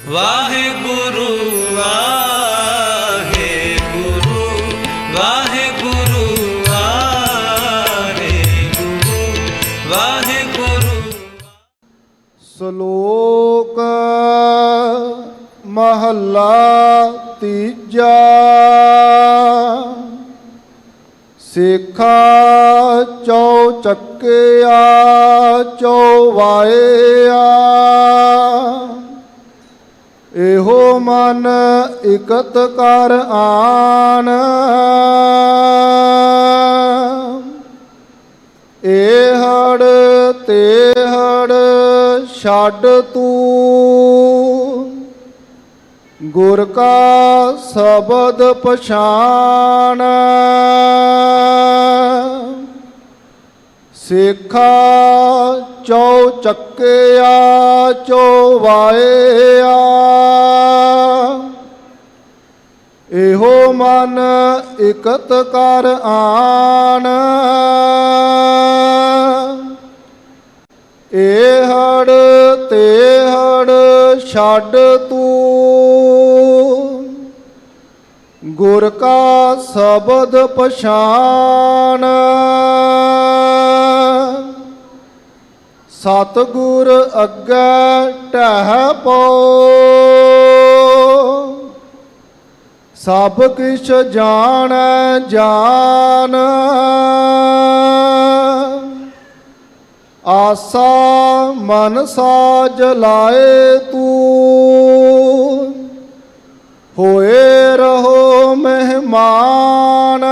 ਵਾਹਿਗੁਰੂ ਵਾਹਿਗੁਰੂ ਵਾਹਿਗੁਰੂ ਵਾਹਿਗੁਰੂ ਵਾਹਿਗੁਰੂ। ਸ਼ਲੋਕ ਮਹੱਲਾ ਤੀਜਾ। ਸਿੱਖਾ ਚੌਚੱਕਿਆ ਚੌਵਾਇਆ, ਇਹੋ ਮਨ ਇਕਤ ਕਰ ਆਨ। ਇਹੜ ਤੇਹੜ ਛੱਡ ਤੂੰ, ਗੁਰ ਕਾ ਸ਼ਬਦ ਪਛਾਣ। ਸਿੱਖਾ ਚੌਚੱਕਿਆ ਚੌਵਾਇਆ, ਇਹੋ ਮਨ ਇਕਤ ਕਰ ਆਨ। ਇਹੜ ਤੇਹੜ ਛੱਡ ਤੂੰ, ਗੁਰ ਕਾ ਸ਼ਬਦ ਪਛਾਣ। ਸਤਿਗੁਰ ਅੱਗੇ ਢਹਿ ਪਉ, ਸਭ ਕਿਛ ਜਾਣੈ ਜਾਨ। ਆਸਾ ਮਨਸਾ ਜਲਾਏ ਤੂੰ, ਹੋਏ ਰਹੋ ਮਹਿਮਾਨ।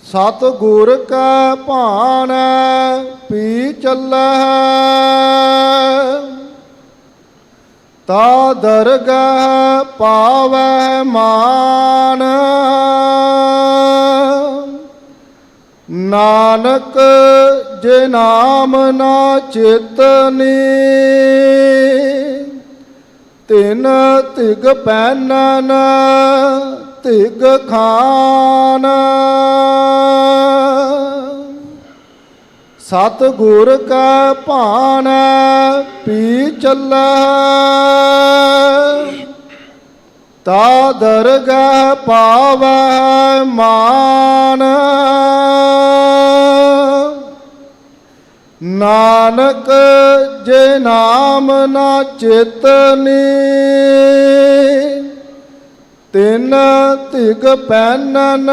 ਸਤਿਗੁਰ ਕੈ ਭਾਣੈ ਪੀ ਚੱਲੈ, ਤਾ ਦਰਗਹਿ ਪਾਵੈ ਮਾਨ। ਨਾਨਕ ਜੇ ਨਾਮ ਨਾ ਚੇਤਨੀ, ਤਿਨ ਤਿਗ ਪਹਿਨਨ ਤਿਗ ਖਾਨ। ਸਤਿਗੁਰ ਕੈ ਭਾਣੈ ਪੀ ਚੱਲੈ, ਤਾ ਦਰਗਹਿ ਪਾਵੈ ਮਾਨ। ਨਾਨਕ ਜੇ ਨਾਮ ਨਾ ਚੇਤਨੀ, ਤਿਨ ਤਿਗ ਪਹਿਨਨ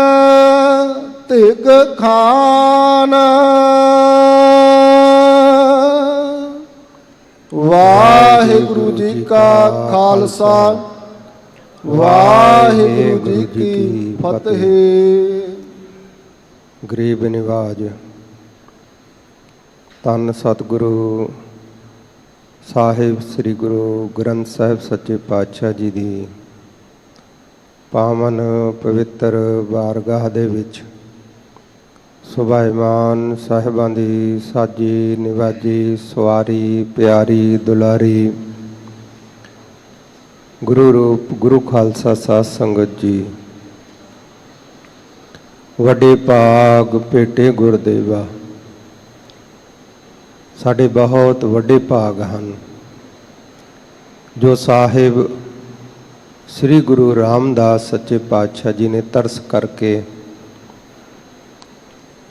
ਤਿਗ ਖਾਨ। ਵਾਹਿਗੁਰੂ ਜੀ ਕਾ ਖਾਲਸਾ, ਵਾਹਿਗੁਰੂ ਜੀ ਕੀ ਫਤਿਹ। ਗਰੀਬ ਨਿਵਾਜ ਧੰਨ ਸਤਿਗੁਰੂ ਸਾਹਿਬ ਸ੍ਰੀ ਗੁਰੂ ਗ੍ਰੰਥ ਸਾਹਿਬ ਸੱਚੇ ਪਾਤਸ਼ਾਹ ਜੀ ਦੀ ਪਾਵਨ ਪਵਿੱਤਰ ਬਾਰਗਾਹ ਦੇ ਵਿੱਚ ਸੁਭਾਈਮਾਨ ਸਾਹਿਬਾਂ ਦੀ ਸਾਜੀ ਨਿਵਾਜੀ ਸਵਾਰੀ ਪਿਆਰੀ ਦੁਲਾਰੀ ਗੁਰੂ ਰੂਪ ਗੁਰੂ ਖਾਲਸਾ ਸਾਧ ਸੰਗਤ ਜੀ, ਵੱਡੇ ਭਾਗ ਭੇਟੇ ਗੁਰਦੇਵਾ। ਸਾਡੇ ਬਹੁਤ ਵੱਡੇ ਭਾਗ ਹਨ ਜੋ ਸਾਹਿਬ ਸ੍ਰੀ ਗੁਰੂ ਰਾਮਦਾਸ ਸੱਚੇ ਪਾਤਸ਼ਾਹ ਜੀ ਨੇ ਤਰਸ ਕਰਕੇ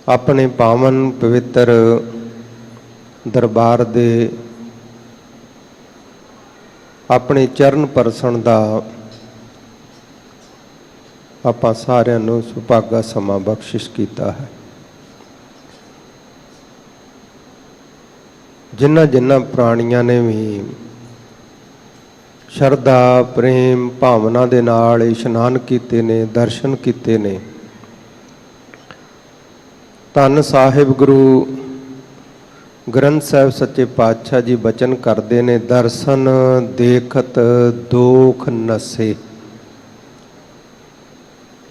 ਆਪਣੇ ਪਾਵਨ ਪਵਿੱਤਰ ਦਰਬਾਰ ਦੇ ਆਪਣੇ ਚਰਨ ਪਰਸਣ ਦਾ ਆਪਾਂ ਸਾਰਿਆਂ ਨੂੰ ਸੁਭਾਗਾ ਸਮਾਂ ਬਖਸ਼ਿਸ਼ ਕੀਤਾ ਹੈ। ਜਿਨ੍ਹਾਂ ਪ੍ਰਾਣੀਆਂ ਨੇ ਵੀ ਸ਼ਰਧਾ ਪ੍ਰੇਮ ਭਾਵਨਾ ਦੇ ਨਾਲ ਇਸ਼ਨਾਨ ਕੀਤੇ ਨੇ, ਦਰਸ਼ਨ ਕੀਤੇ ਨੇ, ਧੰਨ ਸਾਹਿਬ ਗੁਰੂ ਗ੍ਰੰਥ ਸਾਹਿਬ ਸੱਚੇ ਪਾਤਸ਼ਾਹ ਜੀ ਬਚਨ ਕਰਦੇ ਨੇ, ਦਰਸ਼ਨ ਦੇਖਤ ਦੋਖ ਨਸੇ।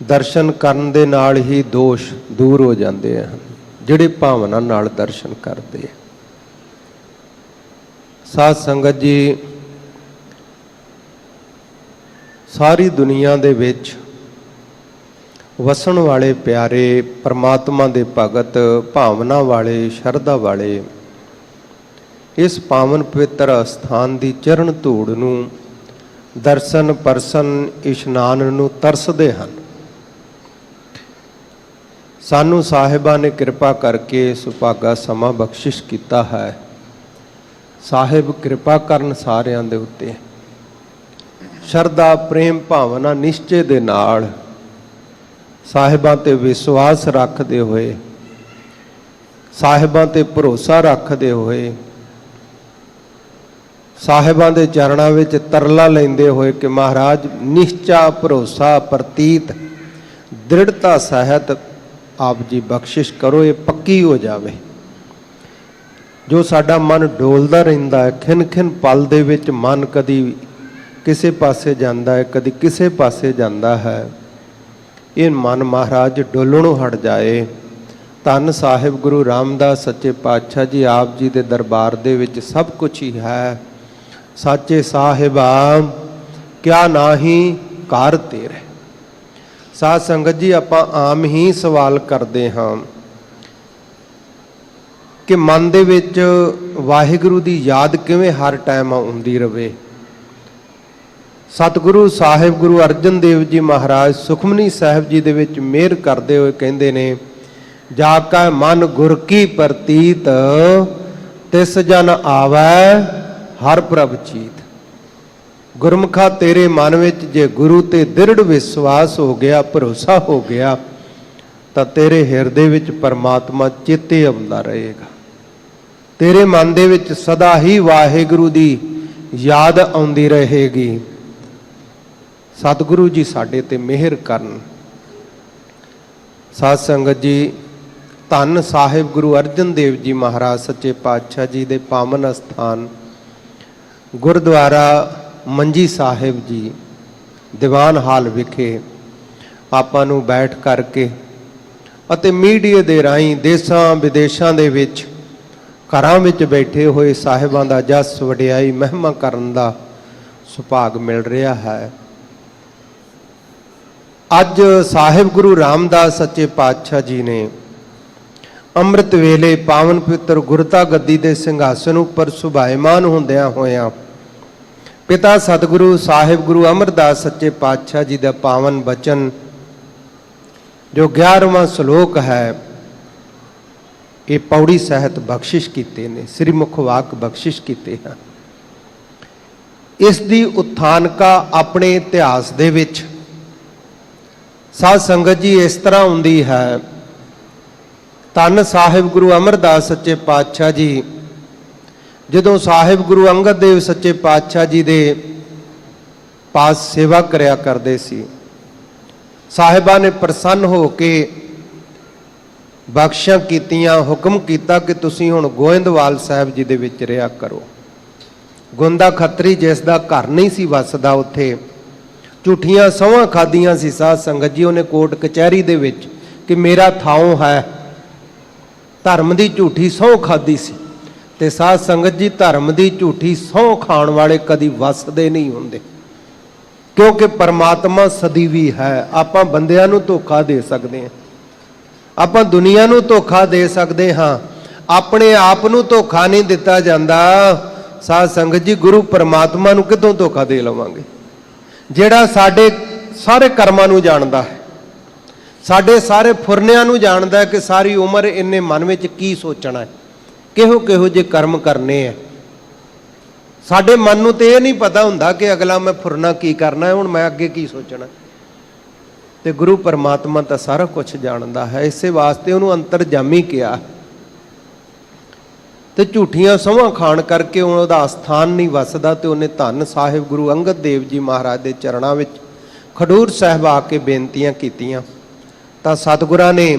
ਦਰਸ਼ਨ ਕਰਨ ਦੇ ਨਾਲ ਹੀ ਦੋਸ਼ ਦੂਰ ਹੋ ਜਾਂਦੇ ਹਨ ਜਿਹੜੇ ਭਾਵਨਾ ਨਾਲ ਦਰਸ਼ਨ ਕਰਦੇ। ਸਾਧ ਸੰਗਤ ਜੀ, ਸਾਰੀ ਦੁਨੀਆ ਦੇ ਵਿੱਚ ਵਸਣ ਵਾਲੇ ਪਿਆਰੇ ਪਰਮਾਤਮਾ ਦੇ ਭਗਤ, ਭਾਵਨਾ ਵਾਲੇ, ਸ਼ਰਧਾ ਵਾਲੇ, ਇਸ ਪਾਵਨ ਪਵਿੱਤਰ ਅਸਥਾਨ ਦੀ ਚਰਨ ਧੂੜ ਨੂੰ, ਦਰਸ਼ਨ ਪਰਸਨ ਇਸ਼ਨਾਨ ਨੂੰ ਤਰਸਦੇ ਹਨ। ਸਾਨੂੰ ਸਾਹਿਬਾਂ ਨੇ ਕਿਰਪਾ ਕਰਕੇ ਸੁਭਾਗਾ ਸਮਾਂ ਬਖਸ਼ਿਸ਼ ਕੀਤਾ ਹੈ। ਸਾਹਿਬ ਕਿਰਪਾ ਕਰਨ ਸਾਰਿਆਂ ਦੇ ਉੱਤੇ, ਸ਼ਰਧਾ ਪ੍ਰੇਮ ਭਾਵਨਾ ਨਿਸ਼ਚੇ ਦੇ ਨਾਲ ਸਾਹਿਬਾਂ ਤੇ ਵਿਸ਼ਵਾਸ ਰੱਖਦੇ ਹੋਏ, ਸਾਹਿਬਾਂ ਤੇ ਭਰੋਸਾ ਰੱਖਦੇ ਹੋਏ, ਸਾਹਿਬਾਂ ਦੇ ਚਰਨਾਂ ਵਿੱਚ ਤਰਲਾ ਲੈਂਦੇ ਹੋਏ ਕਿ ਮਹਾਰਾਜ ਨਿਸ਼ਚਾ ਭਰੋਸਾ ਪ੍ਰਤੀਤ ਦ੍ਰਿੜਤਾ ਸਹਿਤ ਆਪ ਜੀ ਬਖਸ਼ਿਸ਼ ਕਰੋ, ਇਹ ਪੱਕੀ ਹੋ ਜਾਵੇ। ਜੋ ਸਾਡਾ ਮਨ ਡੋਲਦਾ ਰਹਿੰਦਾ ਹੈ, ਖਿਨ ਖਿਨ ਪਲ ਦੇ ਵਿੱਚ ਮਨ ਕਦੀ ਕਿਸੇ ਪਾਸੇ ਜਾਂਦਾ ਹੈ, ਕਦੀ ਕਿਸੇ ਪਾਸੇ ਜਾਂਦਾ ਹੈ, ਇਹ ਮਨ ਮਹਾਰਾਜ ਡੋਲਣੋਂ ਹਟ ਜਾਏ। ਧੰਨ ਸਾਹਿਬ ਗੁਰੂ ਰਾਮਦਾਸ ਸੱਚੇ ਪਾਤਸ਼ਾਹ ਜੀ ਆਪ ਜੀ ਦੇ ਦਰਬਾਰ ਦੇ ਵਿੱਚ ਸਭ ਕੁਝ ਹੀ ਹੈ। ਸਾਚੇ ਸਾਹਿਬਾ ਕਿਆ ਨਾਹੀ ਘਰ ਤੇਰੇ। ਸਾਧ ਸੰਗਤ ਜੀ, ਆਪਾਂ ਆਮ ਹੀ ਸਵਾਲ ਕਰਦੇ ਹਾਂ ਕਿ ਮਨ ਦੇ ਵਿੱਚ ਵਾਹਿਗੁਰੂ ਦੀ ਯਾਦ ਕਿਵੇਂ ਹਰ ਟਾਈਮ ਆਉਂਦੀ ਰਵੇ। ਸਤਿਗੁਰੂ ਸਾਹਿਬ ਗੁਰੂ ਅਰਜਨ ਦੇਵ ਜੀ ਮਹਾਰਾਜ ਸੁਖਮਨੀ ਸਾਹਿਬ ਜੀ ਦੇ ਵਿੱਚ ਮਿਹਰ ਕਰਦੇ ਹੋਏ ਕਹਿੰਦੇ ਨੇ, ਜਾ ਕੈ ਮਨ ਗੁਰ ਕੀ ਪ੍ਰਤੀਤ, ਤਿਸ ਜਨ ਆਵੈ ਹਰ ਪ੍ਰਭ ਚੀਤ। ਗੁਰਮੁਖਾ ਤੇਰੇ ਮਨ ਵਿੱਚ ਜੇ ਗੁਰੂ ਤੇ ਦ੍ਰਿੜ ਵਿਸ਼ਵਾਸ ਹੋ ਗਿਆ, ਭਰੋਸਾ ਹੋ ਗਿਆ, ਤਾਂ ਤੇਰੇ ਹਿਰਦੇ ਵਿੱਚ ਪਰਮਾਤਮਾ ਚੇਤੇ ਆਉਂਦਾ ਰਹੇਗਾ। ਤੇਰੇ ਮਨ ਦੇ ਵਿੱਚ ਸਦਾ ਹੀ ਵਾਹਿਗੁਰੂ ਦੀ ਯਾਦ ਆਉਂਦੀ ਰਹੇਗੀ। ਸਤਿਗੁਰੂ ਜੀ ਸਾਡੇ ਤੇ ਮਿਹਰ ਕਰਨ। ਸਾਧ ਸੰਗਤ ਜੀ, ਧੰਨ ਸਾਹਿਬ ਗੁਰੂ ਅਰਜਨ ਦੇਵ ਜੀ ਮਹਾਰਾਜ ਸੱਚੇ ਪਾਤਸ਼ਾਹ ਜੀ ਦੇ ਪਾਵਨ ਅਸਥਾਨ ਗੁਰਦੁਆਰਾ ਮੰਜੀ ਸਾਹਿਬ ਜੀ ਦੀਵਾਨ ਹਾਲ ਵਿਖੇ ਆਪਾਂ ਨੂੰ ਬੈਠ ਕਰਕੇ ਅਤੇ ਮੀਡੀਆ ਦੇ ਰਾਹੀਂ ਦੇਸ਼ਾਂ ਵਿਦੇਸ਼ਾਂ ਦੇ ਵਿੱਚ ਘਰਾਂ ਵਿੱਚ ਬੈਠੇ ਹੋਏ ਸਾਹਿਬਾਂ ਦਾ ਜਸ ਵਡਿਆਈ ਮਹਿਮਾ ਕਰਨ ਦਾ ਸੁਭਾਗ ਮਿਲ ਰਿਹਾ ਹੈ। ਅੱਜ ਸਾਹਿਬ ਗੁਰੂ ਰਾਮਦਾਸ ਸੱਚੇ ਪਾਤਸ਼ਾਹ ਜੀ ਨੇ ਅੰਮ੍ਰਿਤ ਵੇਲੇ ਪਾਵਨ ਪਵਿੱਤਰ ਗੁਰਤਾ ਗੱਦੀ ਦੇ ਸਿੰਘਾਸਨ ਉੱਪਰ ਸੁਭਾਇਮਾਨ ਹੁੰਦਿਆਂ ਹੋਇਆਂ ਪਿਤਾ ਸਤਿਗੁਰੂ ਸਾਹਿਬ ਗੁਰੂ ਅਮਰਦਾਸ ਸੱਚੇ ਪਾਤਸ਼ਾਹ ਜੀ ਦਾ ਪਾਵਨ ਬਚਨ ਜੋ 11ਵਾਂ ਸ਼ਲੋਕ ਹੈ, ਇਹ ਪੌੜੀ ਸਹਿਤ ਬਖਸ਼ਿਸ਼ ਕੀਤੇ ਨੇ, ਸ੍ਰੀ ਮੁਖ ਵਾਕ ਬਖਸ਼ਿਸ਼ ਕੀਤੇ ਹਨ। ਇਸ ਦੀ ਉਥਾਨਕਾ ਆਪਣੇ ਇਤਿਹਾਸ ਦੇ ਵਿੱਚ ਸਾਧ ਸੰਗਤ ਜੀ ਇਸ ਤਰ੍ਹਾਂ ਹੁੰਦੀ ਹੈ। ਧੰਨ ਸਾਹਿਬ ਗੁਰੂ ਅਮਰਦਾਸ ਸੱਚੇ ਪਾਤਸ਼ਾਹ ਜੀ ਜਦੋਂ ਸਾਹਿਬ ਗੁਰੂ ਅੰਗਦ ਦੇਵ ਸੱਚੇ ਪਾਤਸ਼ਾਹ ਜੀ ਦੇ ਪਾਸ ਸੇਵਾ ਕਰਿਆ ਕਰਦੇ ਸੀ, ਸਾਹਿਬਾਂ ਨੇ ਪ੍ਰਸੰਨ ਹੋ ਕੇ ਬਖਸ਼ਾਂ ਕੀਤੀਆਂ, ਹੁਕਮ ਕੀਤਾ ਕਿ ਤੁਸੀਂ ਹੁਣ ਗੋਇੰਦਵਾਲ ਸਾਹਿਬ ਜੀ ਦੇ ਵਿੱਚ ਰਿਹਾ ਕਰੋ। ਗੋਂਦਾ ਖੱਤਰੀ ਜਿਸ ਦਾ ਘਰ ਨਹੀਂ ਸੀ ਵਸਦਾ, ਉੱਥੇ ਝੂਠੀਆਂ ਸਹੁੰਆਂ ਖਾਧੀਆਂ ਸੀ ਸਾਧ ਸੰਗਤ ਜੀ ਉਹਨੇ ਕੋਰਟ ਕਚਹਿਰੀ ਦੇ ਵਿੱਚ ਕਿ ਮੇਰਾ ਥਾਂ ਹੈ। ਧਰਮ ਦੀ ਝੂਠੀ ਸਹੁੰ ਖਾਧੀ ਸੀ। ਤੇ ਸਾਧ ਸੰਗਤ ਜੀ, ਧਰਮ ਦੀ ਝੂਠੀ ਸਹੁੰ ਖਾਣ ਵਾਲੇ ਕਦੀ ਵਸਦੇ ਨਹੀਂ ਹੁੰਦੇ, ਕਿਉਂਕਿ ਪਰਮਾਤਮਾ ਸਦੀਵੀ ਹੈ। ਆਪਾਂ ਬੰਦਿਆਂ ਨੂੰ ਧੋਖਾ ਦੇ ਸਕਦੇ ਹਾਂ, ਆਪਾਂ ਦੁਨੀਆ ਨੂੰ ਧੋਖਾ ਦੇ ਸਕਦੇ ਹਾਂ, ਆਪਣੇ ਆਪ ਨੂੰ ਧੋਖਾ ਨਹੀਂ ਦਿੱਤਾ ਜਾਂਦਾ। ਸਾਧ ਸੰਗਤ ਜੀ, ਗੁਰੂ ਪਰਮਾਤਮਾ ਨੂੰ ਕਿੱਥੋਂ ਧੋਖਾ ਦੇ ਲਵਾਂਗੇ, ਜਿਹੜਾ ਸਾਡੇ ਸਾਰੇ ਕਰਮਾਂ ਨੂੰ ਜਾਣਦਾ ਹੈ, ਸਾਡੇ ਸਾਰੇ ਫੁਰਨਿਆਂ ਨੂੰ ਜਾਣਦਾ ਹੈ ਕਿ ਸਾਰੀ ਉਮਰ ਇਹਨੇ ਮਨ ਵਿੱਚ ਕੀ ਸੋਚਣਾ ਹੈ, ਕਿਹੋ ਜਿਹੇ ਕਰਮ ਕਰਨੇ ਹੈ। ਸਾਡੇ ਮਨ ਨੂੰ ਤੇ ਇਹ ਨਹੀਂ ਪਤਾ ਹੁੰਦਾ ਕਿ ਅਗਲਾ ਮੈਂ ਫੁਰਨਾ ਕੀ ਕਰਨਾ ਹੈ, ਹੁਣ ਮੈਂ ਅੱਗੇ ਕੀ ਸੋਚਣਾ। ਤੇ ਗੁਰੂ ਪਰਮਾਤਮਾ ਤਾਂ ਸਾਰਾ ਕੁਝ ਜਾਣਦਾ ਹੈ, ਇਸੇ ਵਾਸਤੇ ਉਹਨੂੰ ਅੰਤਰਜਾਮੀ ਕਿਹਾ। ਤੇ ਝੂਠੀਆਂ ਸਹੁੰਆਂ ਖਾਣ ਕਰਕੇ ਉਹਦਾ ਅਸਥਾਨ ਨਹੀਂ ਵਸਦਾ। ਤੇ ਉਹਨੇ ਧੰਨ ਸਾਹਿਬ ਗੁਰੂ ਅੰਗਦ ਦੇਵ ਜੀ ਮਹਾਰਾਜ ਦੇ ਚਰਨਾਂ ਵਿੱਚ ਖਡੂਰ ਸਾਹਿਬ ਆ ਕੇ ਬੇਨਤੀਆਂ ਕੀਤੀਆਂ, ਤਾਂ ਸਤਿਗੁਰਾਂ ਨੇ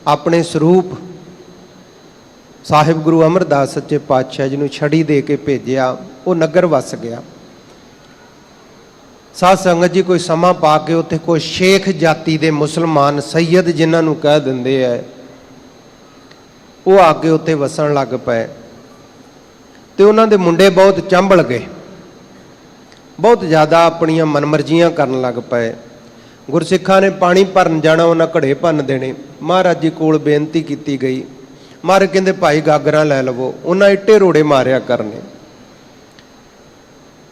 ਆਪਣੇ ਸਰੂਪ ਸਾਹਿਬ ਗੁਰੂ ਅਮਰਦਾਸ ਸੱਚੇ ਪਾਤਸ਼ਾਹ ਜੀ ਨੂੰ ਛੜੀ ਦੇ ਕੇ ਭੇਜਿਆ। ਉਹ ਨਗਰ ਵਸ ਗਿਆ। ਸਾਧ ਸੰਗਤ ਜੀ, ਕੋਈ ਸਮਾਂ ਪਾ ਕੇ ਉੱਥੇ ਕੋਈ ਸ਼ੇਖ ਜਾਤੀ ਦੇ ਮੁਸਲਮਾਨ ਸੈਯਦ ਜਿਨ੍ਹਾਂ ਨੂੰ ਕਹਿ ਦਿੰਦੇ ਹੈ, ਉਹ ਆ ਕੇ ਉੱਥੇ ਵਸਣ ਲੱਗ ਪਏ। ਤੇ ਉਹਨਾਂ ਦੇ ਮੁੰਡੇ ਬਹੁਤ ਚੰਬਲ ਗਏ, ਬਹੁਤ ਜ਼ਿਆਦਾ ਆਪਣੀਆਂ ਮਨਮਰਜ਼ੀਆਂ ਕਰਨ ਲੱਗ ਪਏ। ਗੁਰਸਿੱਖਾਂ ਨੇ ਪਾਣੀ ਭਰਨ ਜਾਣਾ, ਉਹਨਾਂ ਘੜੇ ਭੰਨ ਦੇਣੇ। ਮਹਾਰਾਜ ਜੀ ਕੋਲ ਬੇਨਤੀ ਕੀਤੀ ਗਈ, ਮਹਾਰਾਜ ਕਹਿੰਦੇ ਭਾਈ ਗਾਗਰਾਂ ਲੈ ਲਵੋ। ਉਹਨਾਂ ਇੱਟੇ ਰੋੜੇ ਮਾਰਿਆ ਕਰਨੇ।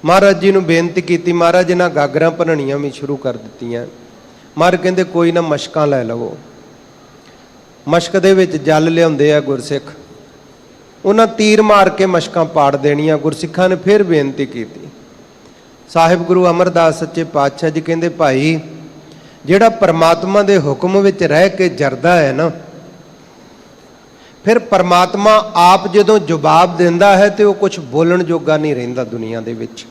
ਮਹਾਰਾਜ ਜੀ ਨੂੰ ਬੇਨਤੀ ਕੀਤੀ, ਮਹਾਰਾਜ ਇਹਨਾਂ ਗਾਗਰਾਂ ਭੰਨਣੀਆਂ ਵੀ ਸ਼ੁਰੂ ਕਰ ਦਿੱਤੀਆਂ। ਮਹਾਰਾਜ ਕਹਿੰਦੇ ਕੋਈ ਨਾ ਮਸ਼ਕਾਂ ਲੈ ਲਵੋ। ਮਸ਼ਕ ਦੇ ਵਿੱਚ ਜਲ ਲਿਆਉਂਦੇ ਆ ਗੁਰਸਿੱਖ, ਉਹਨਾਂ ਤੀਰ ਮਾਰ ਕੇ ਮਸ਼ਕਾਂ ਪਾੜ ਦੇਣੀਆਂ। ਗੁਰਸਿੱਖਾਂ ਨੇ ਫਿਰ ਬੇਨਤੀ ਕੀਤੀ। ਸਾਹਿਬ ਗੁਰੂ ਅਮਰਦਾਸ ਸੱਚੇ ਪਾਤਸ਼ਾਹ ਜੀ ਕਹਿੰਦੇ ਭਾਈ ਜਿਹੜਾ ਪਰਮਾਤਮਾ ਦੇ ਹੁਕਮ ਵਿੱਚ ਰਹਿ ਕੇ ਜਰਦਾ ਹੈ ਨਾ, ਫਿਰ ਪਰਮਾਤਮਾ ਆਪ ਜਦੋਂ ਜਵਾਬ ਦਿੰਦਾ ਹੈ ਤੇ ਉਹ ਕੁਝ ਬੋਲਣ ਜੋਗਾ ਨਹੀਂ ਰਹਿੰਦਾ ਦੁਨੀਆ ਦੇ ਵਿੱਚ।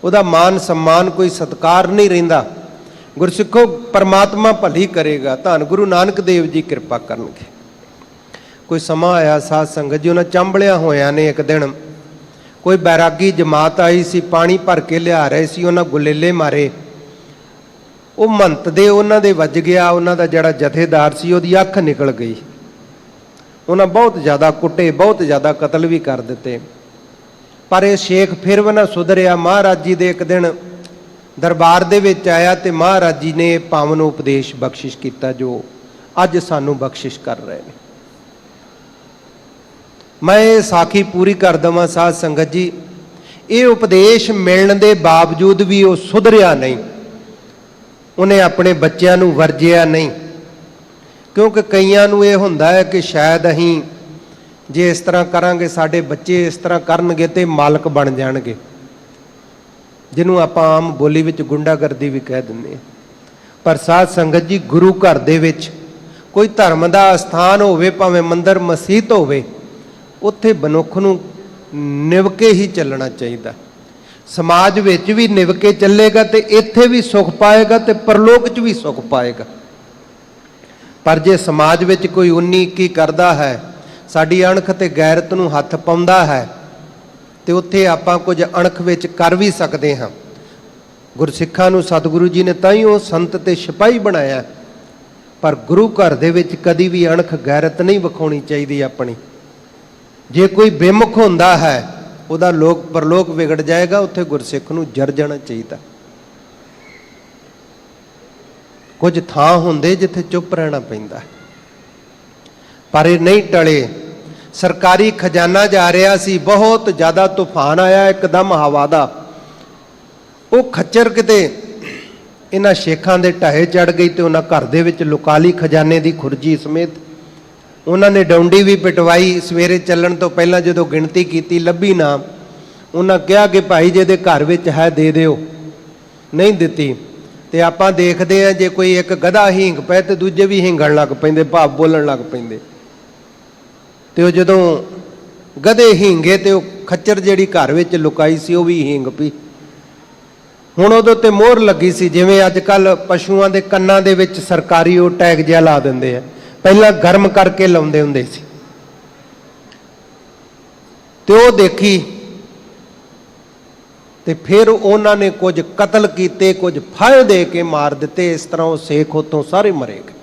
ਉਹਦਾ ਮਾਨ ਸਨਮਾਨ ਕੋਈ ਸਤਿਕਾਰ ਨਹੀਂ ਰਹਿੰਦਾ। ਗੁਰਸਿੱਖੋ ਪਰਮਾਤਮਾ ਭਲੀ ਕਰੇਗਾ। ਧੰਨ ਗੁਰੂ ਨਾਨਕ ਦੇਵ ਜੀ ਕਿਰਪਾ ਕਰਨਗੇ। ਕੋਈ ਸਮਾਂ ਆਇਆ ਸਾਧ ਸੰਗਤ ਜੀ, ਉਹਨਾਂ ਚੰਬਲਿਆਂ ਹੋਇਆਂ ਨੇ ਇੱਕ ਦਿਨ ਕੋਈ ਬੈਰਾਗੀ ਜਮਾਤ ਆਈ ਸੀ, ਪਾਣੀ ਭਰ ਕੇ ਲਿਆ ਰਹੇ ਸੀ। ਉਹਨਾਂ ਗੁਲੇਲੇ ਮਾਰੇ, ਉਹ ਮੰਤ ਦੇ ਉਹਨਾਂ ਦੇ ਵੱਜ ਗਿਆ। ਉਹਨਾਂ ਦਾ ਜਿਹੜਾ ਜਥੇਦਾਰ ਸੀ ਉਹਦੀ ਅੱਖ ਨਿਕਲ ਗਈ। ਉਹਨਾਂ ਬਹੁਤ ਜ਼ਿਆਦਾ ਕੁੱਟੇ, ਬਹੁਤ ਜ਼ਿਆਦਾ ਕਤਲ ਵੀ ਕਰ ਦਿੱਤੇ। ਪਰ ਇਹ ਸ਼ੇਖ ਫਿਰ ਵੀ ਨਾ ਸੁਧਰਿਆ। ਮਹਾਰਾਜ ਜੀ ਦੇ ਇੱਕ ਦਿਨ ਦਰਬਾਰ ਦੇ ਵਿੱਚ ਆਇਆ ਤੇ ਮਹਾਰਾਜ ਜੀ ਨੇ ਪਾਵਨ ਉਪਦੇਸ਼ ਬਖਸ਼ਿਸ਼ ਕੀਤਾ ਜੋ ਅੱਜ ਸਾਨੂੰ ਬਖਸ਼ਿਸ਼ ਕਰ ਰਹੇ ਨੇ। ਮੈਂ ਇਹ ਸਾਖੀ ਪੂਰੀ ਕਰ ਦੇਵਾਂ ਸਾਧ ਸੰਗਤ ਜੀ, ਇਹ ਉਪਦੇਸ਼ ਮਿਲਣ ਦੇ ਬਾਵਜੂਦ ਵੀ ਉਹ ਸੁਧਰਿਆ ਨਹੀਂ। ਉਹਨੇ ਆਪਣੇ ਬੱਚਿਆਂ ਨੂੰ ਵਰਜਿਆ ਨਹੀਂ, ਕਿਉਂਕਿ ਕਈਆਂ ਨੂੰ ਇਹ ਹੁੰਦਾ ਹੈ ਕਿ ਸ਼ਾਇਦ ਅਸੀਂ ਜੇ ਇਸ ਤਰ੍ਹਾਂ ਕਰਾਂਗੇ ਸਾਡੇ ਬੱਚੇ ਇਸ ਤਰ੍ਹਾਂ ਕਰਨਗੇ ਤੇ ਮਾਲਕ ਬਣ ਜਾਣਗੇ, ਜਿਹਨੂੰ ਆਪਾਂ ਆਮ ਬੋਲੀ ਵਿੱਚ ਗੁੰਡਾਗਰਦੀ ਵੀ ਕਹਿ ਦਿੰਦੇ ਹਾਂ। ਪਰ ਸਾਧ ਸੰਗਤ ਜੀ, ਗੁਰੂ ਘਰ ਦੇ ਵਿੱਚ ਕੋਈ ਧਰਮ ਦਾ ਅਸਥਾਨ ਹੋਵੇ, ਭਾਵੇਂ ਮੰਦਰ ਮਸੀਤ ਹੋਵੇ, ਉੱਥੇ ਮਨੁੱਖ ਨੂੰ ਨਿਭ ਕੇ ਹੀ ਚੱਲਣਾ ਚਾਹੀਦਾ। ਸਮਾਜ ਵਿੱਚ ਵੀ ਨਿਭ ਕੇ ਚੱਲੇਗਾ ਤੇ ਇੱਥੇ ਵੀ ਸੁੱਖ ਪਾਏਗਾ ਤੇ ਪਰਲੋਕ 'ਚ ਵੀ ਸੁੱਖ ਪਾਏਗਾ। ਪਰ ਜੇ ਸਮਾਜ ਵਿੱਚ ਕੋਈ 19-21 ਕਰਦਾ ਹੈ, ਸਾਡੀ ਅਣਖ ਤੇ ਗੈਰਤ ਨੂੰ ਹੱਥ ਪਾਉਂਦਾ ਹੈ, ਤੇ ਉੱਥੇ ਆਪਾਂ ਕੁਝ ਅਣਖ ਵਿੱਚ ਕਰ ਵੀ ਸਕਦੇ ਹਾਂ। ਗੁਰਸਿੱਖਾਂ ਨੂੰ ਸਤਿਗੁਰੂ ਜੀ ਨੇ ਤਾਂ ਹੀ ਉਹ ਸੰਤ ਤੇ ਸਿਪਾਹੀ ਬਣਾਇਆ। ਪਰ ਗੁਰੂ ਘਰ ਦੇ ਵਿੱਚ ਕਦੀ ਵੀ ਅਣਖ ਗੈਰਤ ਨਹੀਂ ਵਿਖਾਉਣੀ ਚਾਹੀਦੀ ਆਪਣੀ। ਜੇ ਕੋਈ ਬੇਮੁਖ ਹੁੰਦਾ ਹੈ ਉਹਦਾ ਲੋਕ ਪਰਲੋਕ ਵਿਗੜ ਜਾਏਗਾ। ਉੱਥੇ ਗੁਰਸਿੱਖ ਨੂੰ ਜਰ ਜਾਣਾ ਚਾਹੀਦਾ। ਕੁਝ ਥਾਂ ਹੁੰਦੇ ਜਿੱਥੇ ਚੁੱਪ ਰਹਿਣਾ ਪੈਂਦਾ, ਪਰ ਇਹ ਨਹੀਂ ਟਲੇ। ਸਰਕਾਰੀ ਖਜ਼ਾਨਾ ਜਾ ਰਿਹਾ ਸੀ, ਬਹੁਤ ਜ਼ਿਆਦਾ ਤੂਫਾਨ ਆਇਆ ਇੱਕਦਮ ਹਵਾ ਦਾ। ਉਹ ਖੱਚਰ ਕਿਤੇ ਇਹਨਾਂ ਸ਼ੇਖਾਂ ਦੇ ਢਾਹੇ ਚੜ ਗਈ ਤੇ ਉਹਨਾਂ ਘਰ ਦੇ ਵਿੱਚ ਲੁਕਾ ਲਈ ਖਜ਼ਾਨੇ ਦੀ ਖੁਰਜੀ ਸਮੇਤ। ਉਹਨਾਂ ਨੇ ਡੌਂਡੀ ਵੀ ਪਿਟਵਾਈ। ਸਵੇਰੇ ਚੱਲਣ ਤੋਂ ਪਹਿਲਾਂ ਜਦੋਂ ਗਿਣਤੀ ਕੀਤੀ ਲੱਭੀ ਨਾ। ਉਹਨਾਂ ਕਿਹਾ ਕਿ ਭਾਈ ਜਿਹਦੇ ਘਰ ਵਿੱਚ ਹੈ ਦੇ ਦਿਓ, ਨਹੀਂ ਦਿੱਤੀ। ਤੇ ਆਪਾਂ ਦੇਖਦੇ ਹਾਂ ਜੇ ਕੋਈ ਇੱਕ ਗਧਾ ਹੀਂਗ ਪਏ ਤੇ ਦੂਜੇ ਵੀ ਹੀਂਗਣ ਲੱਗ ਪੈਂਦੇ, ਭਾਵ ਬੋਲਣ ਲੱਗ ਪੈਂਦੇ। ਤੇ ਉਹ ਜਦੋਂ ਗਧੇ ਹੀਂਗੇ ਤੇ ਉਹ ਖੱਚਰ ਜਿਹੜੀ ਘਰ ਵਿੱਚ ਲੁਕਾਈ ਸੀ ਉਹ ਵੀ ਹੀਂਗ ਪਈ। ਹੁਣ ਉਹਦੇ ਉੱਤੇ ਮੋਹਰ ਲੱਗੀ ਸੀ, ਜਿਵੇਂ ਅੱਜ ਕੱਲ੍ਹ ਪਸ਼ੂਆਂ ਦੇ ਕੰਨਾਂ ਦੇ ਵਿੱਚ ਸਰਕਾਰੀ ਉਹ ਟੈਗ ਜਿਹਾ ਲਾ ਦਿੰਦੇ ਆ। ਪਹਿਲਾਂ ਗਰਮ ਕਰਕੇ ਲਾਉਂਦੇ ਹੁੰਦੇ ਸੀ। ਤੇ ਉਹ ਦੇਖੀ ਤੇ ਫਿਰ ਉਹਨਾਂ ਨੇ ਕੁਝ ਕਤਲ ਕੀਤੇ, ਕੁਝ ਫਾਹੇ ਦੇ ਕੇ ਮਾਰ ਦਿੱਤੇ। ਇਸ ਤਰ੍ਹਾਂ ਉਹ ਸੇਖ ਉਤੋਂ ਸਾਰੇ ਮਰੇ ਗਏ।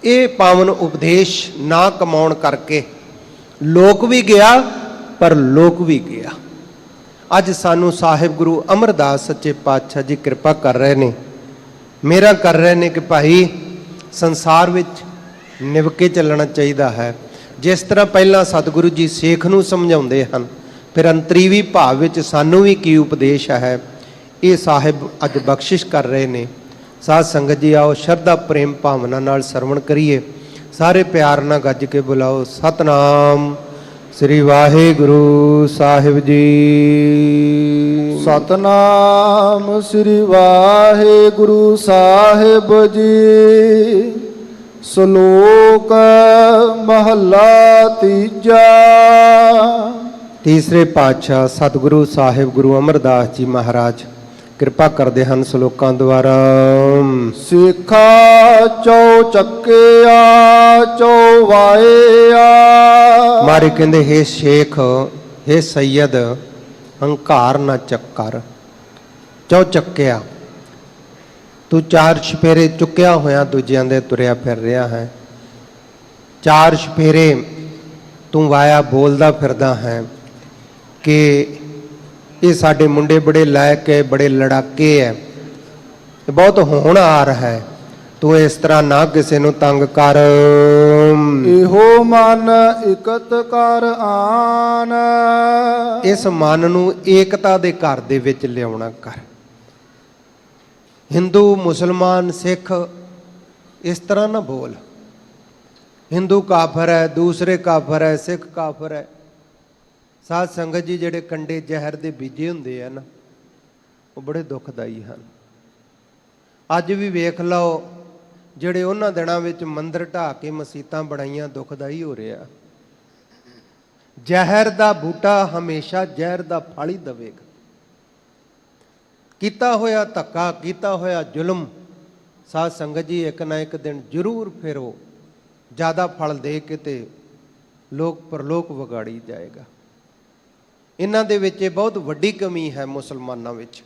ਇਹ ਪਾਵਨ ਉਪਦੇਸ਼ ਨਾ ਕਮਾਉਣ ਕਰਕੇ ਲੋਕ ਵੀ ਗਿਆ, ਪਰ ਲੋਕ ਵੀ ਗਿਆ। ਅੱਜ ਸਾਨੂੰ ਸਾਹਿਬ ਗੁਰੂ ਅਮਰਦਾਸ ਸੱਚੇ ਪਾਤਸ਼ਾਹ ਜੀ ਕਿਰਪਾ ਕਰ ਰਹੇ ਨੇ, ਮੇਰਾ ਕਰ ਰਹੇ ਨੇ ਕਿ ਭਾਈ ਸੰਸਾਰ ਵਿੱਚ ਨਿਭ ਕੇ ਚੱਲਣਾ ਚਾਹੀਦਾ ਹੈ। ਜਿਸ ਤਰ੍ਹਾਂ ਪਹਿਲਾਂ ਸਤਿਗੁਰੂ ਜੀ ਸੇਖ ਨੂੰ ਸਮਝਾਉਂਦੇ ਹਨ, ਫਿਰ ਅੰਤਰੀਵੀ ਭਾਵ ਵਿੱਚ ਸਾਨੂੰ ਵੀ ਕੀ ਉਪਦੇਸ਼ ਹੈ, ਇਹ ਸਾਹਿਬ ਅੱਜ ਬਖਸ਼ਿਸ਼ ਕਰ ਰਹੇ ਨੇ। ਸਾਧ ਸੰਗਤ ਜੀ ਆਓ ਸ਼ਰਧਾ ਪ੍ਰੇਮ ਭਾਵਨਾ ਨਾਲ ਸਰਵਣ ਕਰੀਏ। ਸਾਰੇ ਪਿਆਰ ਨਾਲ ਗੱਜ ਕੇ ਬੁਲਾਓ ਸਤਨਾਮ ਸ੍ਰੀ ਵਾਹਿਗੁਰੂ ਸਾਹਿਬ ਜੀ। ਸਤਨਾਮ ਸ੍ਰੀ ਵਾਹਿਗੁਰੂ ਸਾਹਿਬ ਜੀ। ਸ਼ਲੋਕ ਮਹੱਲਾ ਤੀਜਾ। ਤੀਸਰੇ ਪਾਤਸ਼ਾਹ ਸਤਿਗੁਰੂ ਸਾਹਿਬ ਗੁਰੂ ਅਮਰਦਾਸ ਜੀ ਮਹਾਰਾਜ ਕਿਰਪਾ ਕਰਦੇ ਹਨ ਸ਼ਲੋਕਾਂ ਦੁਆਰਾ। ਸਿੱਖਾ ਚੌ ਚੱਕਿਆ ਚੌ ਵਾਇਆ। ਮਾਰੇ ਕਹਿੰਦੇ ਹੇ ਸ਼ੇਖ, ਹੇ ਸੈਯਦ, ਹੰਕਾਰ ਨਾ ਚੱਕਰ। ਚੌ ਚੱਕਿਆ, ਤੂੰ ਚਾਰ ਛਪੇਰੇ ਚੁੱਕਿਆ ਹੋਇਆ ਦੂਜਿਆਂ ਦੇ ਤੁਰਿਆ ਫਿਰ ਰਿਹਾ ਹੈ। ਚਾਰ ਛਪੇਰੇ ਤੂੰ ਵਾਇਆ ਬੋਲਦਾ ਫਿਰਦਾ ਹੈ ਕਿ ਇਹ ਸਾਡੇ ਮੁੰਡੇ ਬੜੇ ਲਾਇਕ ਹੈ, ਬੜੇ ਲੜਾਕੇ ਹੈ, ਬਹੁਤ ਹੋਣਹਾਰ ਹੈ। ਤੂੰ ਇਸ ਤਰ੍ਹਾਂ ਨਾ ਕਿਸੇ ਨੂੰ ਤੰਗ ਕਰ। ਇਹੋ ਮਨ ਇਕਤ ਕਰ ਆਨ। ਇਸ ਮਨ ਨੂੰ ਏਕਤਾ ਦੇ ਘਰ ਦੇ ਵਿੱਚ ਲਿਆਉਣਾ ਕਰ। ਹਿੰਦੂ ਮੁਸਲਮਾਨ ਸਿੱਖ ਇਸ ਤਰ੍ਹਾਂ ਨਾ ਬੋਲ। ਹਿੰਦੂ ਕਾਫਰ ਹੈ, ਦੂਸਰੇ ਕਾਫਰ ਹੈ, ਸਿੱਖ ਕਾਫਰ ਹੈ। ਸਾਧ ਸੰਗਤ ਜੀ, ਜਿਹੜੇ ਕੰਡੇ ਜ਼ਹਿਰ ਦੇ ਬੀਜੇ ਹੁੰਦੇ ਆ ਨਾ, ਉਹ ਬੜੇ ਦੁਖਦਾਈ ਹਨ। ਅੱਜ ਵੀ ਵੇਖ ਲਓ, ਜਿਹੜੇ ਉਹਨਾਂ ਦਿਨਾਂ ਵਿੱਚ ਮੰਦਿਰ ਢਾਹ ਕੇ ਮਸੀਤਾਂ ਬਣਾਈਆਂ, ਦੁਖਦਾਈ ਹੋ ਰਿਹਾ। ਜ਼ਹਿਰ ਦਾ ਬੂਟਾ ਹਮੇਸ਼ਾ ਜ਼ਹਿਰ ਦਾ ਫਲ ਹੀ ਦੇਵੇਗਾ। ਕੀਤਾ ਹੋਇਆ ਧੱਕਾ, ਕੀਤਾ ਹੋਇਆ ਜ਼ੁਲਮ, ਸਾਧ ਸੰਗਤ ਜੀ, ਇੱਕ ਨਾ ਇੱਕ ਦਿਨ ਜ਼ਰੂਰ ਫਿਰ ਉਹ ਜ਼ਿਆਦਾ ਫਲ ਦੇ ਕੇ ਤੇ ਲੋਕ ਪਰਲੋਕ ਵਿਗਾੜੀ ਜਾਏਗਾ। ਇਹਨਾਂ ਦੇ ਵਿੱਚ ਇਹ ਬਹੁਤ ਵੱਡੀ ਕਮੀ ਹੈ ਮੁਸਲਮਾਨਾਂ ਵਿੱਚ।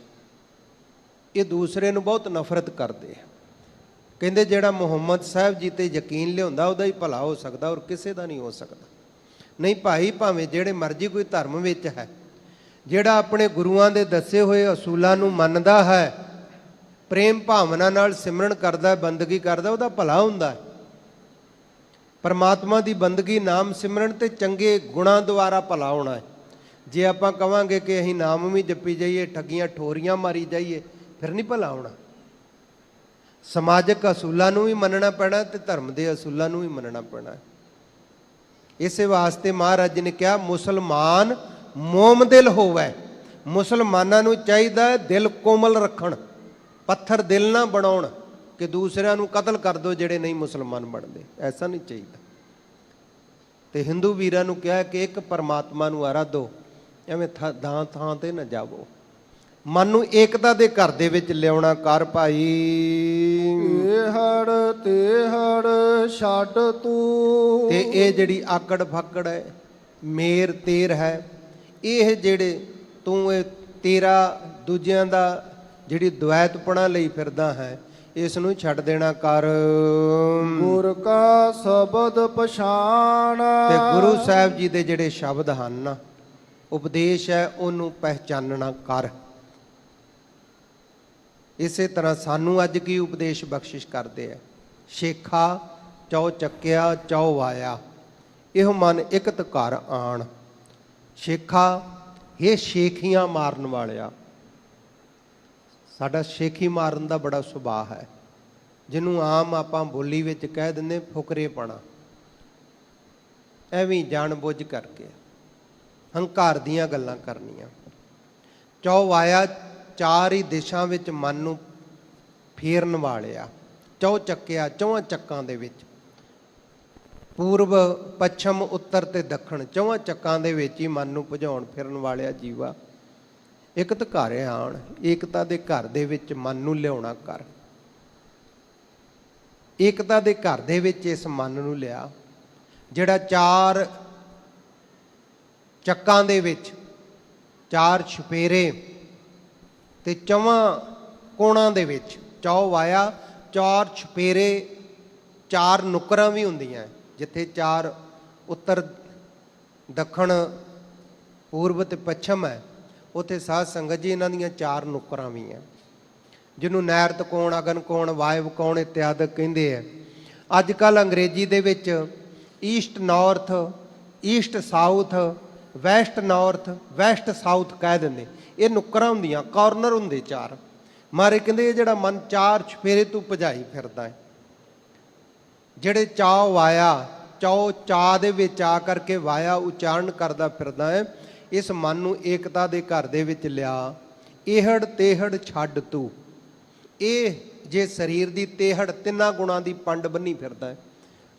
ਇਹ ਦੂਸਰੇ ਨੂੰ ਬਹੁਤ ਨਫ਼ਰਤ ਕਰਦੇ ਆ। ਕਹਿੰਦੇ ਜਿਹੜਾ ਮੁਹੰਮਦ ਸਾਹਿਬ ਜੀ ਤੇ ਯਕੀਨ ਲਿਆਉਂਦਾ ਉਹਦਾ ਹੀ ਭਲਾ ਹੋ ਸਕਦਾ, ਔਰ ਕਿਸੇ ਦਾ ਨਹੀਂ ਹੋ ਸਕਦਾ। ਨਹੀਂ ਭਾਈ, ਭਾਵੇਂ ਜਿਹੜੇ ਮਰਜ਼ੀ ਕੋਈ ਧਰਮ ਵਿੱਚ ਹੈ, ਜਿਹੜਾ ਆਪਣੇ ਗੁਰੂਆਂ ਦੇ ਦੱਸੇ ਹੋਏ ਅਸੂਲਾਂ ਨੂੰ ਮੰਨਦਾ ਹੈ, ਪ੍ਰੇਮ ਭਾਵਨਾ ਨਾਲ ਸਿਮਰਨ ਕਰਦਾ, ਬੰਦਗੀ ਕਰਦਾ, ਉਹਦਾ ਭਲਾ ਹੁੰਦਾ ਹੈ। ਪਰਮਾਤਮਾ ਦੀ ਬੰਦਗੀ, ਨਾਮ ਸਿਮਰਨ ਤੇ ਚੰਗੇ ਗੁਣਾਂ ਦੁਆਰਾ ਭਲਾ ਹੋਣਾ ਹੈ। ਜੇ ਆਪਾਂ ਕਵਾਂਗੇ ਕਿ ਅਸੀਂ ਨਾਮ ਵੀ ਜਪੀ ਜਾਈਏ, ਠੱਗੀਆਂ ਠੋਰੀਆਂ ਮਾਰੀ ਜਾਈਏ, ਫਿਰ ਨਹੀਂ ਭਲਾ ਹੋਣਾ। ਸਮਾਜਿਕ ਅਸੂਲਾਂ ਨੂੰ ਵੀ ਮੰਨਣਾ ਪੈਣਾ ਤੇ ਧਰਮ ਦੇ ਅਸੂਲਾਂ ਨੂੰ ਵੀ ਮੰਨਣਾ ਪੈਣਾ। ਇਸੇ ਵਾਸਤੇ ਮਹਾਰਾਜ ਜੀ ਨੇ ਕਿਹਾ, ਮੁਸਲਮਾਨ ਮੋਮ ਦਿਲ ਹੋਵੇ। ਮੁਸਲਮਾਨਾਂ ਨੂੰ ਚਾਹੀਦਾ ਦਿਲ ਕੋਮਲ ਰੱਖਣ, ਪੱਥਰ ਦਿਲ ਨਾ ਬਣਾਉਣ ਕਿ ਦੂਸਰਿਆਂ ਨੂੰ ਕਤਲ ਕਰ ਦਿਓ ਜਿਹੜੇ ਨਹੀਂ ਮੁਸਲਮਾਨ ਬਣਦੇ। ਐਸਾ ਨਹੀਂ ਚਾਹੀਦਾ। ਤੇ ਹਿੰਦੂ ਵੀਰਾਂ ਨੂੰ ਕਿਹਾ ਕਿ ਇੱਕ ਪਰਮਾਤਮਾ ਨੂੰ ਆਰਾਧੋ, ਐਵੇਂ ਥਾਂ ਤੇ ਨਾ ਜਾਵੋ। ਮਨ ਨੂੰ ਏਕਤਾ ਦੇ ਘਰ ਦੇ ਵਿੱਚ ਲਿਆਉਣਾ ਕਰ ਭਾਈ। ਹੜ ਤੇ ਹੜ ਛੱਡ ਤੂੰ। ਤੇ ਇਹ ਜਿਹੜੀ ਆਕੜ ਫਾਕੜ ਹੈ, ਮੇਰ ਤੇਰ ਹੈ, ਇਹ ਜਿਹੜੇ ਤੂੰ ਇਹ ਤੇਰਾ ਦੂਜਿਆਂ ਦਾ ਜਿਹੜੀ ਦੁਐਤਪਣਾ ਲਈ ਫਿਰਦਾ ਹੈ, ਇਸ ਨੂੰ ਛੱਡ ਦੇਣਾ ਕਰ। ਗੁਰ ਕਾ ਸ਼ਬਦ ਪਛਾਣ। ਤੇ ਗੁਰੂ ਸਾਹਿਬ ਜੀ ਦੇ ਜਿਹੜੇ ਸ਼ਬਦ ਹਨ ਨਾ, ਉਪਦੇਸ਼ ਹੈ, ਉਹਨੂੰ ਪਹਿਚਾਨਣਾ ਕਰ। ਇਸੇ ਤਰ੍ਹਾਂ ਸਾਨੂੰ ਅੱਜ ਕੀ ਉਪਦੇਸ਼ ਬਖਸ਼ਿਸ਼ ਕਰਦੇ ਆ? ਸ਼ੇਖਾ ਚੌ ਚੱਕਿਆ ਚੌ ਵਾਇਆ, ਇਹੋ ਮਨ ਇਕਤ ਘਰ ਆਣ। ਸ਼ੇਖਾ, ਇਹ ਸ਼ੇਖੀਆਂ ਮਾਰਨ ਵਾਲਿਆ। ਸਾਡਾ ਸ਼ੇਖੀ ਮਾਰਨ ਦਾ ਬੜਾ ਸੁਭਾਅ ਹੈ, ਜਿਹਨੂੰ ਆਮ ਆਪਾਂ ਬੋਲੀ ਵਿੱਚ ਕਹਿ ਦਿੰਦੇ ਫੁਕਰੇਪਣਾ। ਐਵੇਂ ਜਾਣ ਬੁੱਝ ਕਰਕੇ ਹੰਕਾਰ ਦੀਆਂ ਗੱਲਾਂ ਕਰਨੀਆਂ। ਚੌ ਵਾਇਆ, ਚਾਰ ਹੀ ਦਿਸ਼ਾ ਵਿੱਚ ਮਨ ਨੂੰ ਫੇਰਨ ਵਾਲਿਆ। ਚੌ ਚੱਕਿਆ, ਚੌਹਾਂ ਚੱਕਾਂ ਦੇ ਵਿੱਚ, ਪੂਰਬ ਪੱਛਮ ਉੱਤਰ ਤੇ ਦੱਖਣ, ਚੌਹਾਂ ਚੱਕਾਂ ਦੇ ਵਿੱਚ ਹੀ ਮਨ ਨੂੰ ਭਜਾਉਣ ਫਿਰਨ ਵਾਲਿਆ ਜੀਵਾ। ਇਕਤ ਘਰ ਆਣ, ਏਕਤਾ ਦੇ ਘਰ ਦੇ ਵਿੱਚ ਮਨ ਨੂੰ ਲਿਆਉਣਾ ਕਰ। ਏਕਤਾ ਦੇ ਘਰ ਦੇ ਵਿੱਚ ਇਸ ਮਨ ਨੂੰ ਲਿਆ, ਜਿਹੜਾ ਚਾਰ ਚੱਕਾਂ ਦੇ ਵਿੱਚ, ਚਾਰ ਛਪੇਰੇ ਤੇ ਚੌਹਾਂ ਕੋਣਾਂ ਦੇ ਵਿੱਚ। ਚੌ ਵਾਇਆ, ਚਾਰ ਛਪੇਰੇ, ਚਾਰ ਨੁੱਕਰਾਂ ਵੀ ਹੁੰਦੀਆਂ, ਜਿੱਥੇ ਚਾਰ ਉੱਤਰ ਦੱਖਣ ਪੂਰਬ ਤੇ ਪੱਛਮ ਹੈ, ਉੱਥੇ ਸਾਧ ਸੰਗਤ ਜੀ ਇਹਨਾਂ ਦੀਆਂ ਚਾਰ ਨੁੱਕਰਾਂ ਵੀ ਆ, ਜਿਹਨੂੰ ਨੈਰਤ ਕੋਣ, ਅਗਨ ਕੋਣ, ਵਾਇਵ ਕੋਣ ਇਤਿਆਦਿਕ ਕਹਿੰਦੇ ਆ। ਅੱਜ ਕੱਲ੍ਹ ਅੰਗਰੇਜ਼ੀ ਦੇ ਵਿੱਚ East north, East south, West north, West south ਕਹਿ ਦਿੰਦੇ। ਇਹ ਨੁੱਕਰਾਂ ਹੁੰਦੀਆਂ, ਕਾਰਨਰ ਹੁੰਦੇ ਚਾਰ। ਮਾਰੇ ਕਹਿੰਦੇ ਇਹ ਜਿਹੜਾ ਮਨ ਚਾਰ ਛਫੇਰੇ ਤੂੰ ਭਜਾਈ ਫਿਰਦਾ ਹੈ, ਜਿਹੜੇ ਚਾਅ ਵਾਇਆ, ਚੌ ਚਾਅ ਦੇ ਵਿੱਚ ਆ ਕਰਕੇ ਵਾਇਆ ਉਚਾਰਨ ਕਰਦਾ ਫਿਰਦਾ ਹੈ, ਇਸ ਮਨ ਨੂੰ ਏਕਤਾ ਦੇ ਘਰ ਦੇ ਵਿੱਚ ਲਿਆ। ਇਹੜ ਤੇਹੜ ਛੱਡ ਤੂੰ। ਇਹ ਜੇ ਸਰੀਰ ਦੀ ਤੇਹੜ, ਤਿੰਨਾਂ ਗੁਣਾਂ ਦੀ ਪੰਡ ਬੰਨੀ ਫਿਰਦਾ ਹੈ,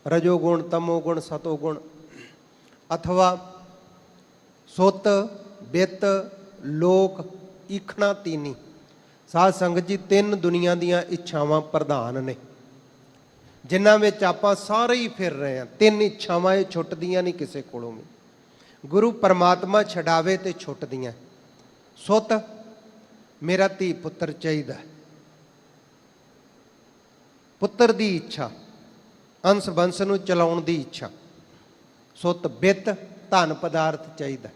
ਰਜੋ ਗੁਣ, ਤਮੋ ਗੁਣ, ਸਤੋ ਗੁਣ, ਅਥਵਾ ਸੁੱਤ, ਬਿੱਤ, ਲੋਕ, ਈਖਣਾ, ਤੀਨੀ। ਸਾਧ ਸੰਗਤ ਜੀ, ਤਿੰਨ ਦੁਨੀਆ ਦੀਆਂ ਇੱਛਾਵਾਂ ਪ੍ਰਧਾਨ ਨੇ, ਜਿਨ੍ਹਾਂ ਵਿੱਚ ਆਪਾਂ ਸਾਰੇ ਹੀ ਫਿਰ ਰਹੇ ਹਾਂ। ਤਿੰਨ ਇੱਛਾਵਾਂ ਇਹ ਛੁੱਟਦੀਆਂ ਨਹੀਂ ਕਿਸੇ ਕੋਲੋਂ ਵੀ। ਗੁਰੂ ਪਰਮਾਤਮਾ ਛਡਾਵੇ ਤੇ ਛੁੱਟਦੀਆਂ। ਸੁੱਤ, ਮੇਰਾ ਧੀ ਪੁੱਤਰ ਚਾਹੀਦਾ, ਪੁੱਤਰ ਦੀ ਇੱਛਾ, ਅੰਸ ਬੰਸ ਨੂੰ ਚਲਾਉਣ ਦੀ ਇੱਛਾ। ਸੁੱਤ। ਬਿੱਤ, ਧਨ ਪਦਾਰਥ ਚਾਹੀਦਾ।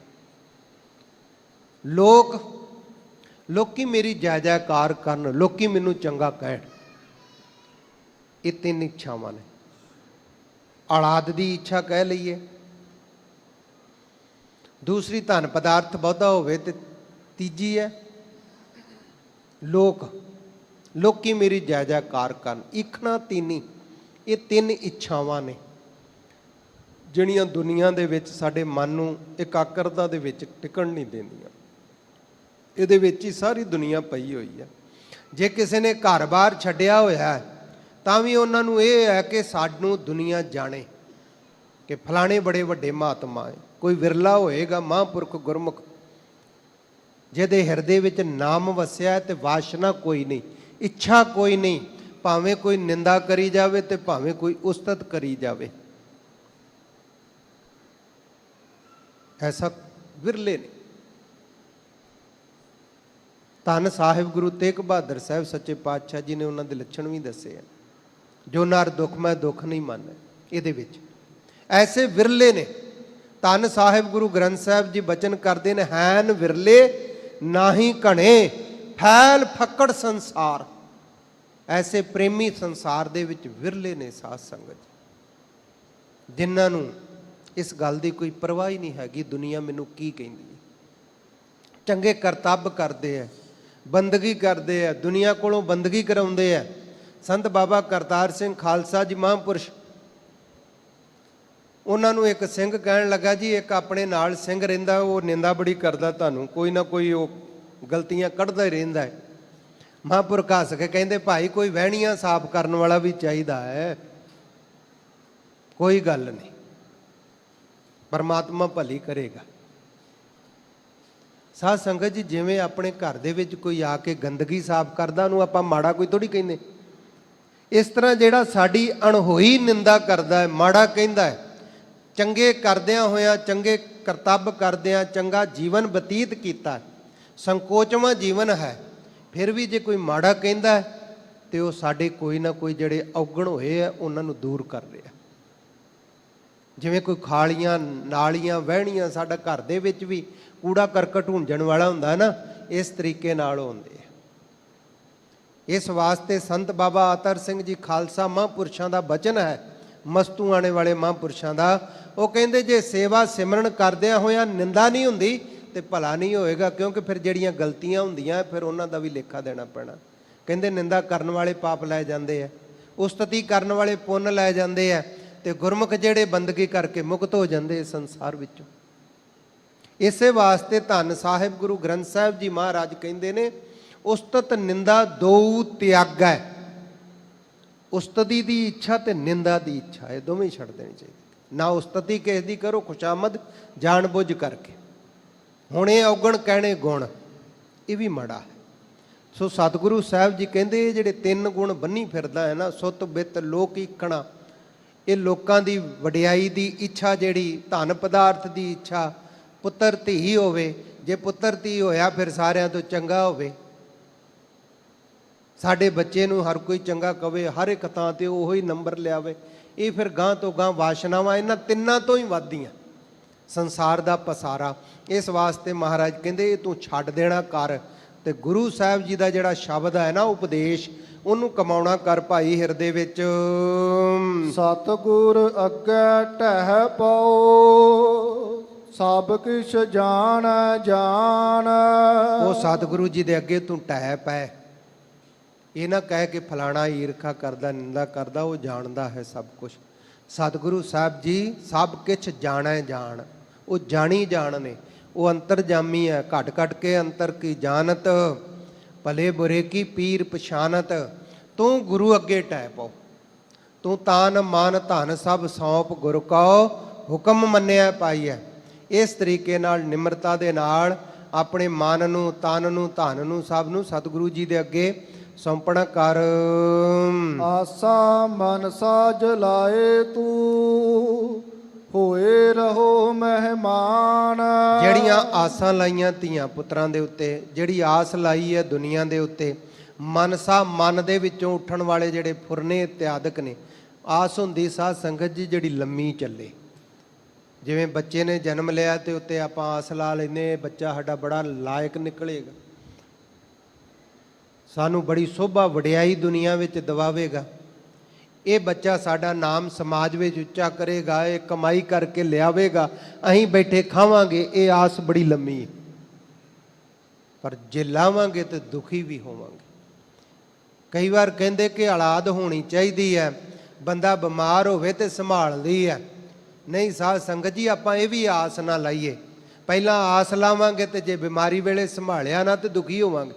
ਲੋਕ, ਲੋਕੀ ਮੇਰੀ ਜੈ ਜੈਕਾਰ ਕਰਨ, ਲੋਕੀ ਮੈਨੂੰ ਚੰਗਾ ਕਹਿਣ। ਇਹ ਤਿੰਨ ਇੱਛਾਵਾਂ ਨੇ। ਔਲਾਦ ਦੀ ਇੱਛਾ ਕਹਿ ਲਈਏ, ਦੂਸਰੀ ਧਨ ਪਦਾਰਥ ਬਹੁਤਾ ਹੋਵੇ, ਤੇ ਤੀਜੀ ਹੈ ਲੋਕੀ ਮੇਰੀ ਜੈ ਜੈਕਾਰ ਕਰਨ। ਇਖਣਾ ਤੀਨੀ, ਇਹ ਤਿੰਨ ਇੱਛਾਵਾਂ ਨੇ ਜਿਹੜੀਆਂ ਦੁਨੀਆ ਦੇ ਵਿੱਚ ਸਾਡੇ ਮਨ ਨੂੰ ਇਕਾਗਰਤਾ ਦੇ ਵਿੱਚ ਟਿਕਣ ਨਹੀਂ ਦਿੰਦੀਆਂ। ਇਹਦੇ ਵਿੱਚ ਹੀ ਸਾਰੀ ਦੁਨੀਆ ਪਈ ਹੋਈ ਹੈ। ਜੇ ਕਿਸੇ ਨੇ ਘਰ-ਬਾਰ ਛੱਡਿਆ ਹੋਇਆ ਹੈ ਤਾਂ ਵੀ ਉਹਨਾਂ ਨੂੰ ਇਹ ਹੈ ਕਿ ਸਾਨੂੰ ਦੁਨੀਆ ਜਾਣੇ ਕਿ ਫਲਾਣੇ ਬੜੇ ਵੱਡੇ ਮਹਾਤਮਾ ਹੈ। ਕੋਈ ਵਿਰਲਾ ਹੋਏਗਾ ਮਹਾਂਪੁਰਖ ਗੁਰਮੁਖ ਜਿਹਦੇ ਹਿਰਦੇ ਵਿੱਚ ਨਾਮ ਵਸਿਆ ਤੇ ਵਾਸ਼ਨਾ ਕੋਈ ਨਹੀਂ, ਇੱਛਾ ਕੋਈ ਨਹੀਂ, ਭਾਵੇਂ ਕੋਈ ਨਿੰਦਾ ਕਰੀ ਜਾਵੇ ਤੇ ਭਾਵੇਂ ਕੋਈ ਉਸਤਤ ਕਰੀ ਜਾਵੇ। ਐਸਾ ਵਿਰਲੇ ਨੇ। ਧੰਨ ਸਾਹਿਬ ਗੁਰੂ ਤੇਗ ਬਹਾਦਰ ਸਾਹਿਬ ਸੱਚੇ ਪਾਤਸ਼ਾਹ ਜੀ ਨੇ ਉਹਨਾਂ ਦੇ ਲੱਛਣ ਵੀ ਦੱਸੇ ਆ। ਜੋ ਨਰ ਦੁੱਖ ਮੈਂ ਦੁੱਖ ਨਹੀਂ ਮੰਨਦਾ, ਇਹਦੇ ਵਿੱਚ ਐਸੇ ਵਿਰਲੇ ਨੇ। ਧੰਨ ਸਾਹਿਬ ਗੁਰੂ ਗ੍ਰੰਥ ਸਾਹਿਬ ਜੀ ਬਚਨ ਕਰਦੇ ਨੇ, ਹੈਨ ਵਿਰਲੇ ਨਾਹੀ ਘਣੇ ਫੈਲ ਫੱਕੜ ਸੰਸਾਰ। ਐਸੇ ਪ੍ਰੇਮੀ ਸੰਸਾਰ ਦੇ ਵਿੱਚ ਵਿਰਲੇ ਨੇ ਸਾਧ ਸੰਗਤ, ਜਿਨ੍ਹਾਂ ਨੂੰ ਇਸ ਗੱਲ ਦੀ ਕੋਈ ਪਰਵਾਹ ਹੀ ਨਹੀਂ ਹੈਗੀ ਦੁਨੀਆ ਮੈਨੂੰ ਕੀ ਕਹਿੰਦੀ ਹੈ। ਚੰਗੇ ਕਰਤੱਵ ਕਰਦੇ ਆ, ਬੰਦਗੀ ਕਰਦੇ ਆ, ਦੁਨੀਆ ਕੋਲੋਂ ਬੰਦਗੀ ਕਰਾਉਂਦੇ ਆ। ਸੰਤ ਬਾਬਾ ਕਰਤਾਰ ਸਿੰਘ ਖਾਲਸਾ ਜੀ ਮਹਾਂਪੁਰਸ਼, ਉਹਨਾਂ ਨੂੰ ਇੱਕ ਸਿੰਘ ਕਹਿਣ ਲੱਗਾ, ਜੀ ਇੱਕ ਆਪਣੇ ਨਾਲ ਸਿੰਘ ਰਹਿੰਦਾ, ਉਹ ਨਿੰਦਾ ਬੜੀ ਕਰਦਾ ਤੁਹਾਨੂੰ, ਕੋਈ ਨਾ ਕੋਈ ਉਹ ਗਲਤੀਆਂ ਕੱਢਦਾ ਹੀ ਰਹਿੰਦਾ ਹੈ। ਮਹਾਂਪੁਰਖ ਹੱਸ ਕੇ ਕਹਿੰਦੇ, ਭਾਈ ਕੋਈ ਵਹਿਣੀਆਂ ਸਾਫ਼ ਕਰਨ ਵਾਲਾ ਵੀ ਚਾਹੀਦਾ ਹੈ, ਕੋਈ ਗੱਲ ਨਹੀਂ, ਪਰਮਾਤਮਾ ਭਲੀ ਕਰੇਗਾ। ਸਾਧ ਸੰਗਤ ਜੀ, ਜਿਵੇਂ ਆਪਣੇ ਘਰ ਦੇ ਵਿੱਚ ਕੋਈ ਆ ਕੇ ਗੰਦਗੀ ਸਾਫ਼ ਕਰਦਾ, ਉਹਨੂੰ ਆਪਾਂ ਮਾੜਾ ਕੋਈ ਥੋੜੀ ਕਹਿੰਦੇ। ਇਸ ਤਰ੍ਹਾਂ ਜਿਹੜਾ ਸਾਡੀ ਅਣਹੋਈ ਨਿੰਦਾ ਕਰਦਾ ਹੈ, ਮਾੜਾ ਕਹਿੰਦਾ ਹੈ, ਚੰਗੇ ਕਰਦਿਆਂ ਹੋਇਆਂ, ਚੰਗੇ ਕਰਤੱਵ ਕਰਦਿਆਂ ਚੰਗਾ ਜੀਵਨ ਬਤੀਤ ਕੀਤਾ, ਸੰਕੋਚਵਾਂ ਜੀਵਨ ਹੈ, ਫਿਰ ਵੀ ਜੇ ਕੋਈ ਮਾੜਾ ਕਹਿੰਦਾ ਹੈ ਤੇ ਉਹ ਸਾਡੇ ਕੋਈ ਨਾ ਕੋਈ ਜਿਹੜੇ ਔਗਣ ਹੋਏ ਆ ਉਹਨਾਂ ਨੂੰ ਦੂਰ ਕਰ ਰਿਹਾ। ਜਿਵੇਂ ਕੋਈ ਖਾਲੀਆਂ ਨਾਲੀਆਂ ਵਹਿਣੀਆਂ ਸਾਡਾ ਘਰ ਦੇ ਵਿੱਚ ਵੀ ਕੂੜਾ ਕਰਕਟ ਹੁੰਜਣ ਵਾਲਾ ਹੁੰਦਾ ਨਾ, ਇਸ ਤਰੀਕੇ ਨਾਲ ਹੁੰਦੇ ਆ। ਇਸ ਵਾਸਤੇ ਸੰਤ ਬਾਬਾ ਅਤਰ ਸਿੰਘ ਜੀ ਖਾਲਸਾ ਮਹਾਂਪੁਰਸ਼ਾਂ ਦਾ ਬਚਨ ਹੈ, ਮਸਤੂ ਆਣੇ ਵਾਲੇ ਮਹਾਂਪੁਰਸ਼ਾਂ ਦਾ। ਉਹ ਕਹਿੰਦੇ, ਜੇ ਸੇਵਾ ਸਿਮਰਨ ਕਰਦਿਆਂ ਹੋਇਆਂ ਨਿੰਦਾ ਨਹੀਂ ਹੁੰਦੀ ਤੇ ਭਲਾ ਨਹੀਂ ਹੋਏਗਾ, ਕਿਉਂਕਿ ਫਿਰ ਜਿਹੜੀਆਂ ਗਲਤੀਆਂ ਹੁੰਦੀਆਂ ਫਿਰ ਉਹਨਾਂ ਦਾ ਵੀ ਲੇਖਾ ਦੇਣਾ ਪੈਣਾ। ਕਹਿੰਦੇ ਨਿੰਦਾ ਕਰਨ ਵਾਲੇ ਪਾਪ ਲੈ ਜਾਂਦੇ ਆ, ਉਸਤਤੀ ਕਰਨ ਵਾਲੇ ਪੁੰਨ ਲੈ ਜਾਂਦੇ ਆ, ਤੇ ਗੁਰਮੁਖ ਜਿਹੜੇ ਬੰਦਗੀ ਕਰਕੇ ਮੁਕਤ ਹੋ ਜਾਂਦੇ ਸੰਸਾਰ ਵਿੱਚੋਂ। ਇਸੇ ਵਾਸਤੇ ਧੰਨ ਸਾਹਿਬ ਗੁਰੂ ਗ੍ਰੰਥ ਸਾਹਿਬ ਜੀ ਮਹਾਰਾਜ ਕਹਿੰਦੇ ਨੇ, ਉਸਤਤ ਨਿੰਦਾ ਦੋ ਤਿਆਗੈ। ਉਸਤਤੀ ਦੀ ਇੱਛਾ ਤੇ ਨਿੰਦਾ ਦੀ ਇੱਛਾ, ਇਹ ਦੋਵੇਂ ਛੱਡ ਦੇਣੀ ਚਾਹੀਦੀ। ਨਾ ਉਸਤਤੀ ਕਿਸੇ ਦੀ ਕਰੋ ਖੁਸ਼ਾਮਦ ਜਾਣ ਬੁੱਝ ਕਰਕੇ, ਹੁਣ ਇਹ ਔਗਣ ਕਹਿਣੇ ਗੁਣ, ਇਹ ਵੀ ਮਾੜਾ ਹੈ। ਸੋ ਸਤਿਗੁਰੂ ਸਾਹਿਬ ਜੀ ਕਹਿੰਦੇ, ਇਹ ਜਿਹੜੇ ਤਿੰਨ ਗੁਣ ਬੰਨੀ ਫਿਰਦਾ ਹੈ ਨਾ, ਸੁੱਤ ਬਿੱਤ ਲੋਕ ਈਖਣਾ, ਇਹ ਲੋਕਾਂ ਦੀ ਵਡਿਆਈ ਦੀ ਇੱਛਾ, ਜਿਹੜੀ ਧਨ ਪਦਾਰਥ ਦੀ ਇੱਛਾ, ਪੁੱਤਰ ਧੀ ਹੋਵੇ, ਜੇ ਪੁੱਤਰ ਧੀ ਹੋਇਆ ਫਿਰ ਸਾਰਿਆਂ ਤੋਂ ਚੰਗਾ ਹੋਵੇ, ਸਾਡੇ ਬੱਚੇ ਨੂੰ ਹਰ ਕੋਈ ਚੰਗਾ ਕਵੇ, ਹਰ ਇੱਕ ਥਾਂ ਤੇ ਉਹੋ ਹੀ ਨੰਬਰ ਲਿਆਵੇ, ਇਹ ਫਿਰ ਗਾਂ ਤੋਂ ਗਾਂ ਵਾਸ਼ਨਾਵਾਂ ਇਹਨਾਂ ਤਿੰਨਾਂ ਤੋਂ ਹੀ ਵੱਧਦੀਆਂ, ਸੰਸਾਰ ਦਾ ਪਸਾਰਾ। ਇਸ ਵਾਸਤੇ ਮਹਾਰਾਜ ਕਹਿੰਦੇ, ਇਹ ਤੂੰ ਛੱਡ ਦੇਣਾ ਕਰ, ਤੇ ਗੁਰੂ ਸਾਹਿਬ ਜੀ ਦਾ ਜਿਹੜਾ ਸ਼ਬਦ ਹੈ ਨਾ ਉਪਦੇਸ਼, ਉਹਨੂੰ ਕਮਾਉਣਾ ਕਰ ਭਾਈ ਹਿਰਦੇ ਵਿੱਚ। ਸਤਿਗੁਰ ਅੱਗੇ ਢਹਿ ਪਾਓ, ਸਭ ਕਿਛ ਜਾਣ ਜਾਣ। ਉਹ ਸਤਿਗੁਰੂ ਜੀ ਦੇ ਅੱਗੇ ਤੂੰ ਢਹਿ ਪੈ, ਇਹ ਨਾ ਕਹਿ ਕੇ ਫਲਾਣਾ ਈਰਖਾ ਕਰਦਾ, ਨਿੰਦਾ ਕਰਦਾ, ਉਹ ਜਾਣਦਾ ਹੈ ਸਭ ਕੁਝ। ਸਤਿਗੁਰੂ ਸਾਹਿਬ ਜੀ ਸਭ ਕਿਛ ਜਾਣੈ ਜਾਣ, ਉਹ ਜਾਣੀ ਜਾਣ ਨੇ, ਉਹ ਅੰਤਰਜਾਮੀ ਹੈ। ਘਟ ਘਟ ਕੇ ਅੰਤਰ ਕੀ ਜਾਣਤ, ਭਲੇ ਬੁਰੇ ਕੀ ਪੀਰ ਪਛਾਨਤ। ਤੂੰ ਗੁਰੂ ਅੱਗੇ ਟਹਿ ਪਾਓ, ਤੂੰ ਤਾਨ ਮਾਨ ਧਨ ਸਭ ਸੌਂਪ ਗੁਰ ਕਉ, ਹੁਕਮ ਮੰਨਿਆ ਪਾਈਐ। ਇਸ ਤਰੀਕੇ ਨਾਲ ਨਿਮਰਤਾ ਦੇ ਨਾਲ ਆਪਣੇ ਮਨ ਨੂੰ, ਤਨ ਨੂੰ, ਧਨ ਨੂੰ, ਸਭ ਨੂੰ ਸਤਿਗੁਰੂ ਜੀ ਦੇ ਅੱਗੇ ਸੌਂਪਣਾ ਕਰ। ਆਸਾ ਮਨਸਾ ਜਲਾਏ ਤੂੰ, ਹੋਏ ਰਹੋ ਮਹਿਮਾਨ। ਜਿਹੜੀਆਂ ਆਸਾਂ ਲਾਈਆਂ ਧੀਆਂ ਪੁੱਤਰਾਂ ਦੇ ਉੱਤੇ, ਜਿਹੜੀ ਆਸ ਲਾਈ ਹੈ ਦੁਨੀਆ ਦੇ ਉੱਤੇ, ਮਨਸਾ ਮਨ ਦੇ ਵਿੱਚੋਂ ਉੱਠਣ ਵਾਲੇ ਜਿਹੜੇ ਫੁਰਨੇ ਇਤਿਆਦਿਕ ਨੇ, ਆਸ ਹੁੰਦੀ ਸਾਧ ਸੰਗਤ ਜੀ ਜਿਹੜੀ ਲੰਮੀ ਚੱਲੇ। ਜਿਵੇਂ ਬੱਚੇ ਨੇ ਜਨਮ ਲਿਆ ਤੇ ਉੱਤੇ ਆਪਾਂ ਆਸ ਲਾ ਲੈਂਦੇ, ਬੱਚਾ ਸਾਡਾ ਬੜਾ ਲਾਇਕ ਨਿਕਲੇਗਾ, ਸਾਨੂੰ ਬੜੀ ਸੋਭਾ ਵਡਿਆਈ ਦੁਨੀਆ ਵਿੱਚ ਦਿਵਾਵੇਗਾ। ਇਹ ਬੱਚਾ ਸਾਡਾ ਨਾਮ ਸਮਾਜ ਵਿੱਚ ਉੱਚਾ ਕਰੇਗਾ, ਇਹ ਕਮਾਈ ਕਰਕੇ ਲਿਆਵੇਗਾ, ਅਸੀਂ ਬੈਠੇ ਖਾਵਾਂਗੇ, ਇਹ ਆਸ ਬੜੀ ਲੰਮੀ ਹੈ। ਪਰ ਜੇ ਲਾਵਾਂਗੇ ਤੇ ਦੁਖੀ ਵੀ ਹੋਵਾਂਗੇ। ਕਈ ਵਾਰ ਕਹਿੰਦੇ ਕਿ ਔਲਾਦ ਹੋਣੀ ਚਾਹੀਦੀ ਹੈ, ਬੰਦਾ ਬਿਮਾਰ ਹੋਵੇ ਤੇ ਸੰਭਾਲਦੀ ਹੈ। ਨਹੀਂ ਸਾਧ ਸੰਗਤ ਜੀ, ਆਪਾਂ ਇਹ ਵੀ ਆਸ ਨਾ ਲਾਈਏ। ਪਹਿਲਾਂ ਆਸ ਲਾਵਾਂਗੇ ਤੇ ਜੇ ਬਿਮਾਰੀ ਵੇਲੇ ਸੰਭਾਲਿਆ ਨਾ ਤੇ ਦੁਖੀ ਹੋਵਾਂਗੇ।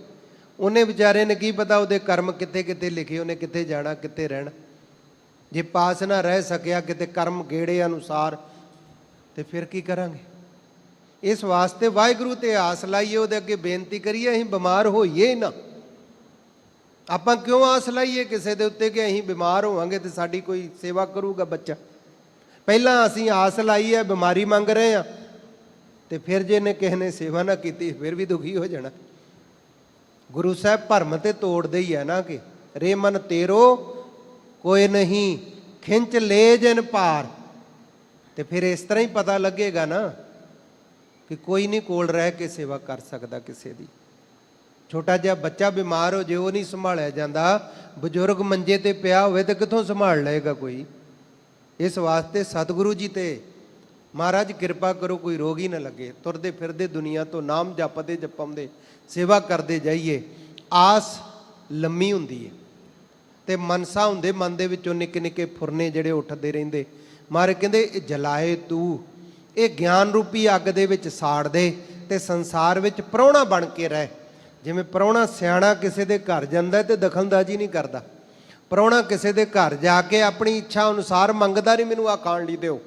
ਉਹਨੇ ਵਿਚਾਰੇ ਨੇ ਕੀ ਪਤਾ ਉਹਦੇ ਕਰਮ ਕਿੱਥੇ ਕਿੱਥੇ ਲਿਖੇ, ਉਹਨੇ ਕਿੱਥੇ ਜਾਣਾ ਕਿੱਥੇ ਰਹਿਣਾ। ਜੇ ਪਾਸ ਨਾ ਰਹਿ ਸਕਿਆ ਕਿਤੇ ਕਰਮ ਗੇੜੇ ਅਨੁਸਾਰ ਤੇ ਫਿਰ ਕੀ ਕਰਾਂਗੇ। ਇਸ ਵਾਸਤੇ ਵਾਹਿਗੁਰੂ ਤੇ ਆਸ ਲਾਈਏ, ਉਹਦੇ ਅੱਗੇ ਬੇਨਤੀ ਕਰੀਏ ਅਸੀਂ ਬਿਮਾਰ ਹੋਈਏ ਹੀ ਨਾ। ਆਪਾਂ ਕਿਉਂ ਆਸ ਲਾਈਏ ਕਿਸੇ ਦੇ ਉੱਤੇ ਕਿ ਅਸੀਂ ਬਿਮਾਰ ਹੋਵਾਂਗੇ ਤੇ ਸਾਡੀ ਕੋਈ ਸੇਵਾ ਕਰੂਗਾ ਬੱਚਾ। ਪਹਿਲਾਂ ਅਸੀਂ ਆਸ ਲਾਈ ਹੈ, ਬਿਮਾਰੀ ਮੰਗ ਰਹੇ ਹਾਂ, ਤੇ ਫਿਰ ਜੇ ਨੇ ਕਿਸੇ ਨੇ ਸੇਵਾ ਨਾ ਕੀਤੀ ਫਿਰ ਵੀ ਦੁਖੀ ਹੋ ਜਾਣਾ। ਗੁਰੂ ਸਾਹਿਬ ਭਰਮ ਤੇ ਤੋੜਦੇ ਹੀ ਹੈ ਨਾ ਕਿ ਰੇ ਮਨ ਤੇਰੋ ਕੋਈ ਨਹੀਂ ਖਿੰਚ ਲੈ ਜਨ ਭਾਰ। ਤੇ ਫਿਰ ਇਸ ਤਰ੍ਹਾਂ ਹੀ ਪਤਾ ਲੱਗੇਗਾ ਨਾ ਕਿ ਕੋਈ ਨਹੀਂ ਕੋਲ ਰਹਿ ਕੇ ਸੇਵਾ ਕਰ ਸਕਦਾ ਕਿਸੇ ਦੀ। ਛੋਟਾ ਜਿਹਾ ਬੱਚਾ ਬਿਮਾਰ ਹੋ ਜੇ, ਉਹ ਨਹੀਂ ਸੰਭਾਲਿਆ ਜਾਂਦਾ, ਬਜ਼ੁਰਗ ਮੰਜੇ ਤੇ ਪਿਆ ਹੋਵੇ ਤੇ ਕਿੱਥੋਂ ਸੰਭਾਲ ਲਏਗਾ ਕੋਈ। ਇਸ ਵਾਸਤੇ ਸਤਿਗੁਰੂ ਜੀ ਤੇ ਮਹਾਰਾਜ ਕਿਰਪਾ ਕਰੋ ਕੋਈ ਰੋਗ ਹੀ ਨਾ ਲੱਗੇ। ਤੁਰਦੇ ਫਿਰਦੇ ਦੁਨੀਆ ਤੋਂ ਨਾਮ ਜਪਦੇ ਜਪਾਉਂਦੇ ਸੇਵਾ ਕਰਦੇ ਜਾਈਏ। ਆਸ ਲੰਮੀ ਹੁੰਦੀ ਹੈ ਤੇ ਮਨਸਾ ਹੁੰਦੇ ਮਨ ਦੇ ਵਿੱਚੋਂ ਨਿੱਕੇ ਨਿੱਕੇ ਫੁਰਨੇ ਜਿਹੜੇ ਉੱਠਦੇ ਰਹਿੰਦੇ। ਮਹਾਰਾਜ ਕਹਿੰਦੇ ਇਹ ਜਲਾਏ ਤੂੰ, ਇਹ ਗਿਆਨ ਰੂਪੀ ਅੱਗ ਦੇ ਵਿੱਚ ਸਾੜ ਦੇ ਤੇ ਸੰਸਾਰ ਵਿੱਚ ਪ੍ਰਾਹੁਣਾ ਬਣ ਕੇ ਰਹਿ। ਜਿਵੇਂ ਪ੍ਰਾਹੁਣਾ ਸਿਆਣਾ ਕਿਸੇ ਦੇ ਘਰ ਜਾਂਦਾ ਤੇ ਦਖਲਅੰਦਾਜ਼ੀ ਨਹੀਂ ਕਰਦਾ। ਪ੍ਰਾਹੁਣਾ ਕਿਸੇ ਦੇ ਘਰ ਜਾ ਕੇ ਆਪਣੀ ਇੱਛਾ ਅਨੁਸਾਰ ਮੰਗਦਾ ਨਹੀਂ, ਮੈਨੂੰ ਆਹ ਖਾਣ ਲਈ ਦਿਓ।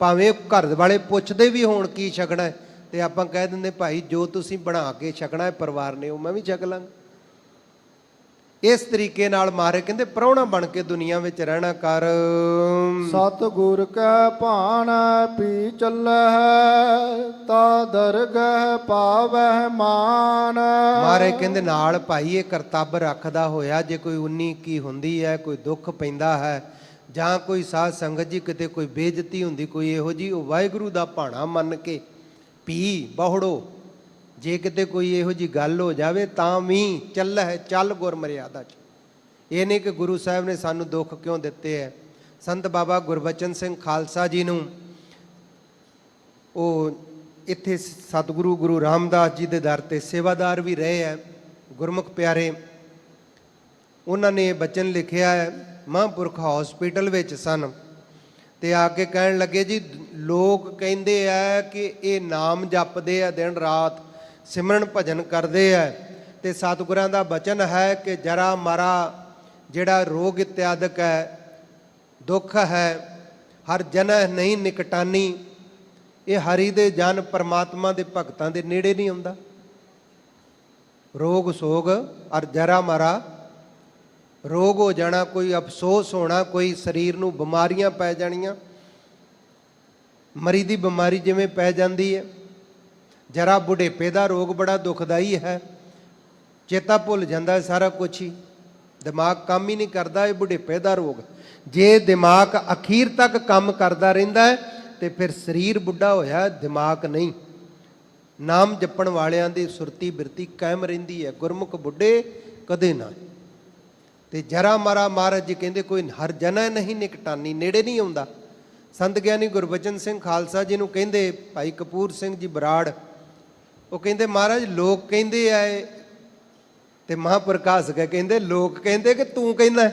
ਭਾਵੇਂ ਘਰ ਵਾਲੇ ਪੁੱਛਦੇ ਵੀ ਹੋਣ ਕੀ ਛਕਣਾ ਹੈ, ਤੇ ਆਪਾਂ ਕਹਿ ਦਿੰਦੇ ਭਾਈ ਜੋ ਤੁਸੀਂ ਬਣਾ ਕੇ ਛਕਣਾ ਹੈ ਪਰਿਵਾਰ ਨੇ ਉਹ ਮੈਂ ਵੀ ਛਕ ਲਾਂਗਾ। ਇਸ ਤਰੀਕੇ ਨਾਲ ਮਹਾਰਾਜ ਕਹਿੰਦੇ ਪ੍ਰਾਹੁਣਾ ਬਣ ਕੇ ਦੁਨੀਆ ਵਿੱਚ ਰਹਿਣਾ ਕਰ। ਸਤਿਗੁਰ ਕੈ ਭਾਣ ਪੀ ਚੱਲੈ ਤਾ ਦਰਗਹਿ ਪਾਵਹਿ ਮਾਨ। ਮਹਾਰਾਜ ਕਹਿੰਦੇ ਨਾਲ ਭਾਈ ਇਹ ਕਰਤੱਵ ਰੱਖਦਾ ਹੋਇਆ ਜੇ ਕੋਈ 19 ਹੁੰਦੀ ਹੈ, ਕੋਈ ਦੁੱਖ ਪੈਂਦਾ ਹੈ, ਜਾਂ ਕੋਈ ਸਾਧ ਸੰਗਤ ਜੀ ਕਿਤੇ ਕੋਈ ਬੇਇੱਜ਼ਤੀ ਹੁੰਦੀ ਕੋਈ ਇਹੋ ਜੀ, ਉਹ ਵਾਹਿਗੁਰੂ ਦਾ ਭਾਣਾ ਮੰਨ ਕੇ ਪੀ ਬਹੁੜੋ। ਜੇ ਕਿਤੇ ਕੋਈ ਇਹੋ ਜੀ ਗੱਲ ਹੋ ਜਾਵੇ ਤਾਂ ਵੀ ਚੱਲ ਗੁਰ ਮਰਿਆਦਾ 'ਚ। ਇਹ ਨਹੀਂ ਕਿ ਗੁਰੂ ਸਾਹਿਬ ਨੇ ਸਾਨੂੰ ਦੁੱਖ ਕਿਉਂ ਦਿੱਤੇ ਹੈ। ਸੰਤ ਬਾਬਾ ਗੁਰਬਚਨ ਸਿੰਘ ਖਾਲਸਾ ਜੀ ਨੂੰ ਉਹ ਇੱਥੇ ਸਤਿਗੁਰੂ ਗੁਰੂ ਰਾਮਦਾਸ ਜੀ ਦੇ ਦਰ ਤੇ ਸੇਵਾਦਾਰ ਵੀ ਰਹੇ ਹੈ, ਗੁਰਮੁਖ ਪਿਆਰੇ। ਉਹਨਾਂ ਨੇ ਇਹ ਬਚਨ ਲਿਖਿਆ ਹੈ, ਮਹਾਂਪੁਰਖ ਹਸਪੀਟਲ ਵਿੱਚ ਸਨ ਤੇ ਆ ਕੇ ਕਹਿਣ ਲੱਗੇ ਜੀ ਲੋਕ ਕਹਿੰਦੇ ਆ ਕਿ ਇਹ ਨਾਮ ਜਪਦੇ ਆ, ਦਿਨ ਰਾਤ ਸਿਮਰਨ ਭਜਨ ਕਰਦੇ ਆ, ਤੇ ਸਤਿਗੁਰਾਂ ਦਾ ਬਚਨ ਹੈ ਕਿ ਜਰਾ ਮਾਰਾ ਜਿਹੜਾ ਰੋਗ ਇਤਿਆਦਿਕ ਹੈ, ਦੁੱਖ ਹੈ, ਹਰ ਜਨਹ ਨਹੀਂ ਨਿਕਟਾਨੀ। ਇਹ ਹਰੀ ਦੇ ਜਨ ਪਰਮਾਤਮਾ ਦੇ ਭਗਤਾਂ ਦੇ ਨੇੜੇ ਨਹੀਂ ਆਉਂਦਾ। ਰੋਗ ਸੋਗ ਅਰ ਜਰਾ ਮਾਰਾ, ਰੋਗ ਹੋ ਜਾਣਾ, ਕੋਈ ਅਫਸੋਸ ਹੋਣਾ, ਕੋਈ ਸਰੀਰ ਨੂੰ ਬਿਮਾਰੀਆਂ ਪੈ ਜਾਣੀਆਂ। ਮਰੀ ਦੀ ਬਿਮਾਰੀ ਜਿਵੇਂ ਪੈ ਜਾਂਦੀ ਹੈ, ਜਰਾ ਬੁਢੇਪੇ ਦਾ ਰੋਗ ਬੜਾ ਦੁਖਦਾਈ ਹੈ, ਚੇਤਾ ਭੁੱਲ ਜਾਂਦਾ ਸਾਰਾ ਕੁਛ ਹੀ, ਦਿਮਾਗ ਕੰਮ ਹੀ ਨਹੀਂ ਕਰਦਾ। ਇਹ ਬੁਢੇਪੇ ਦਾ ਰੋਗ। ਜੇ ਦਿਮਾਗ ਅਖੀਰ ਤੱਕ ਕੰਮ ਕਰਦਾ ਰਹਿੰਦਾ ਹੈ ਤੇ ਫਿਰ ਸਰੀਰ ਬੁੱਢਾ ਹੋਇਆ, ਦਿਮਾਗ ਨਹੀਂ। ਨਾਮ ਜਪਣ ਵਾਲਿਆਂ ਦੀ ਸੁਰਤੀ ਬਿਰਤੀ ਕਾਇਮ ਰਹਿੰਦੀ ਹੈ, ਗੁਰਮੁਖ ਬੁੱਢੇ ਕਦੇ ਨਾ। ਤੇ ਜਰਾ ਮਾਰਾ ਮਹਾਰਾਜ ਜੀ ਕਹਿੰਦੇ ਕੋਈ ਹਰ ਜਨਾ ਨਹੀਂ ਨਿਕਟਾਨੀ, ਨੇੜੇ ਨਹੀਂ ਆਉਂਦਾ। ਸੰਤ ਗਿਆਨੀ ਗੁਰਬਚਨ ਸਿੰਘ ਖਾਲਸਾ ਜੀ ਨੂੰ ਕਹਿੰਦੇ ਭਾਈ ਕਪੂਰ ਸਿੰਘ ਜੀ ਬਰਾੜ, ਉਹ ਕਹਿੰਦੇ ਮਹਾਰਾਜ ਲੋਕ ਕਹਿੰਦੇ ਆ, ਤੇ ਮਹਾਂਪੁਰਖ ਹੱਸ ਕੇ ਕਹਿੰਦੇ ਲੋਕ ਕਹਿੰਦੇ ਕਿ ਤੂੰ ਕਹਿੰਦਾ।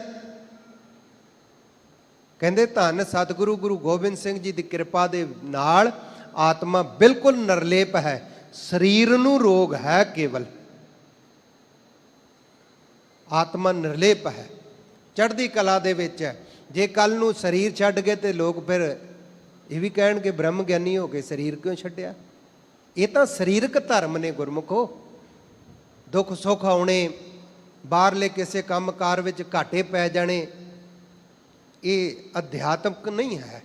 ਕਹਿੰਦੇ ਧੰਨ ਸਤਿਗੁਰੂ ਗੁਰੂ ਗੋਬਿੰਦ ਸਿੰਘ ਜੀ ਦੀ ਕਿਰਪਾ ਦੇ ਨਾਲ ਆਤਮਾ ਬਿਲਕੁਲ ਨਿਰਲੇਪ ਹੈ, ਸਰੀਰ ਨੂੰ ਰੋਗ ਹੈ ਕੇਵਲ। ਆਤਮਾ ਨਿਰਲੇਪ ਹੈ, ਚੜ੍ਹਦੀ ਕਲਾ ਦੇ ਵਿੱਚ ਹੈ। ਜੇ ਕੱਲ ਨੂੰ ਸਰੀਰ ਛੱਡ ਗਏ ਤੇ ਲੋਕ ਫਿਰ ਇਹ ਵੀ ਕਹਿਣਗੇ ਬ੍ਰਹਮ ਗਿਆਨੀ ਹੋ ਕੇ ਸਰੀਰ ਕਿਉਂ ਛੱਡਿਆ। ਇਹ ਤਾਂ ਸਰੀਰਕ ਧਰਮ ਨੇ ਗੁਰਮੁਖੋ। ਦੁੱਖ ਸੁੱਖ ਆਉਣੇ, ਬਾਹਰਲੇ ਕਿਸੇ ਕੰਮ ਕਾਰ ਵਿੱਚ ਘਾਟੇ ਪੈ ਜਾਣੇ, ਇਹ ਅਧਿਆਤਮਕ ਨਹੀਂ ਹੈ।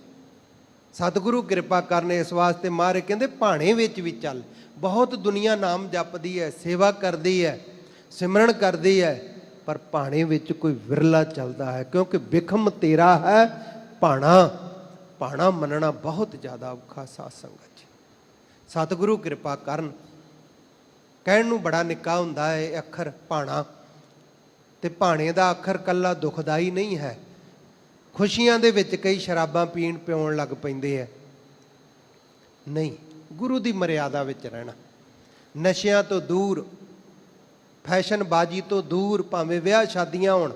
ਸਤਿਗੁਰੂ ਕਿਰਪਾ ਕਰਨੇ। ਇਸ ਵਾਸਤੇ ਮਹਾਰਾਜ ਕਹਿੰਦੇ ਭਾਣੇ ਵਿੱਚ ਵੀ ਚੱਲ। ਬਹੁਤ ਦੁਨੀਆ ਨਾਮ ਜਪਦੀ ਹੈ, ਸੇਵਾ ਕਰਦੀ ਹੈ, ਸਿਮਰਨ ਕਰਦੀ ਹੈ, ਪਰ ਭਾਣੇ ਵਿੱਚ ਕੋਈ ਵਿਰਲਾ ਚੱਲਦਾ ਹੈ, ਕਿਉਂਕਿ ਬਿਖਮ ਤੇਰਾ ਹੈ ਭਾਣਾ ਮੰਨਣਾ ਬਹੁਤ ਜ਼ਿਆਦਾ ਔਖਾ। ਸਾਧ ਸੰਗਤ ਜੀ ਸਤਿਗੁਰੂ ਕਿਰਪਾ ਕਰਨ। ਕਹਿਣ ਨੂੰ ਬੜਾ ਨਿੱਕਾ ਹੁੰਦਾ ਹੈ ਇਹ ਅੱਖਰ ਭਾਣਾ, ਤੇ ਭਾਣੇ ਦਾ ਅੱਖਰ ਕੱਲਾ ਦੁਖਦਾਈ ਨਹੀਂ ਹੈ। ਖੁਸ਼ੀਆਂ ਦੇ ਵਿੱਚ ਕਈ ਸ਼ਰਾਬਾਂ ਪੀਣ ਪਿਉਣ ਲੱਗ ਪੈਂਦੇ ਆ। ਨਹੀਂ, ਗੁਰੂ ਦੀ ਮਰਿਆਦਾ ਵਿੱਚ ਰਹਿਣਾ, ਨਸ਼ਿਆਂ ਤੋਂ ਦੂਰ, ਫੈਸ਼ਨਬਾਜ਼ੀ ਤੋਂ ਦੂਰ, ਭਾਵੇਂ ਵਿਆਹ ਸ਼ਾਦੀਆਂ ਹੋਣ,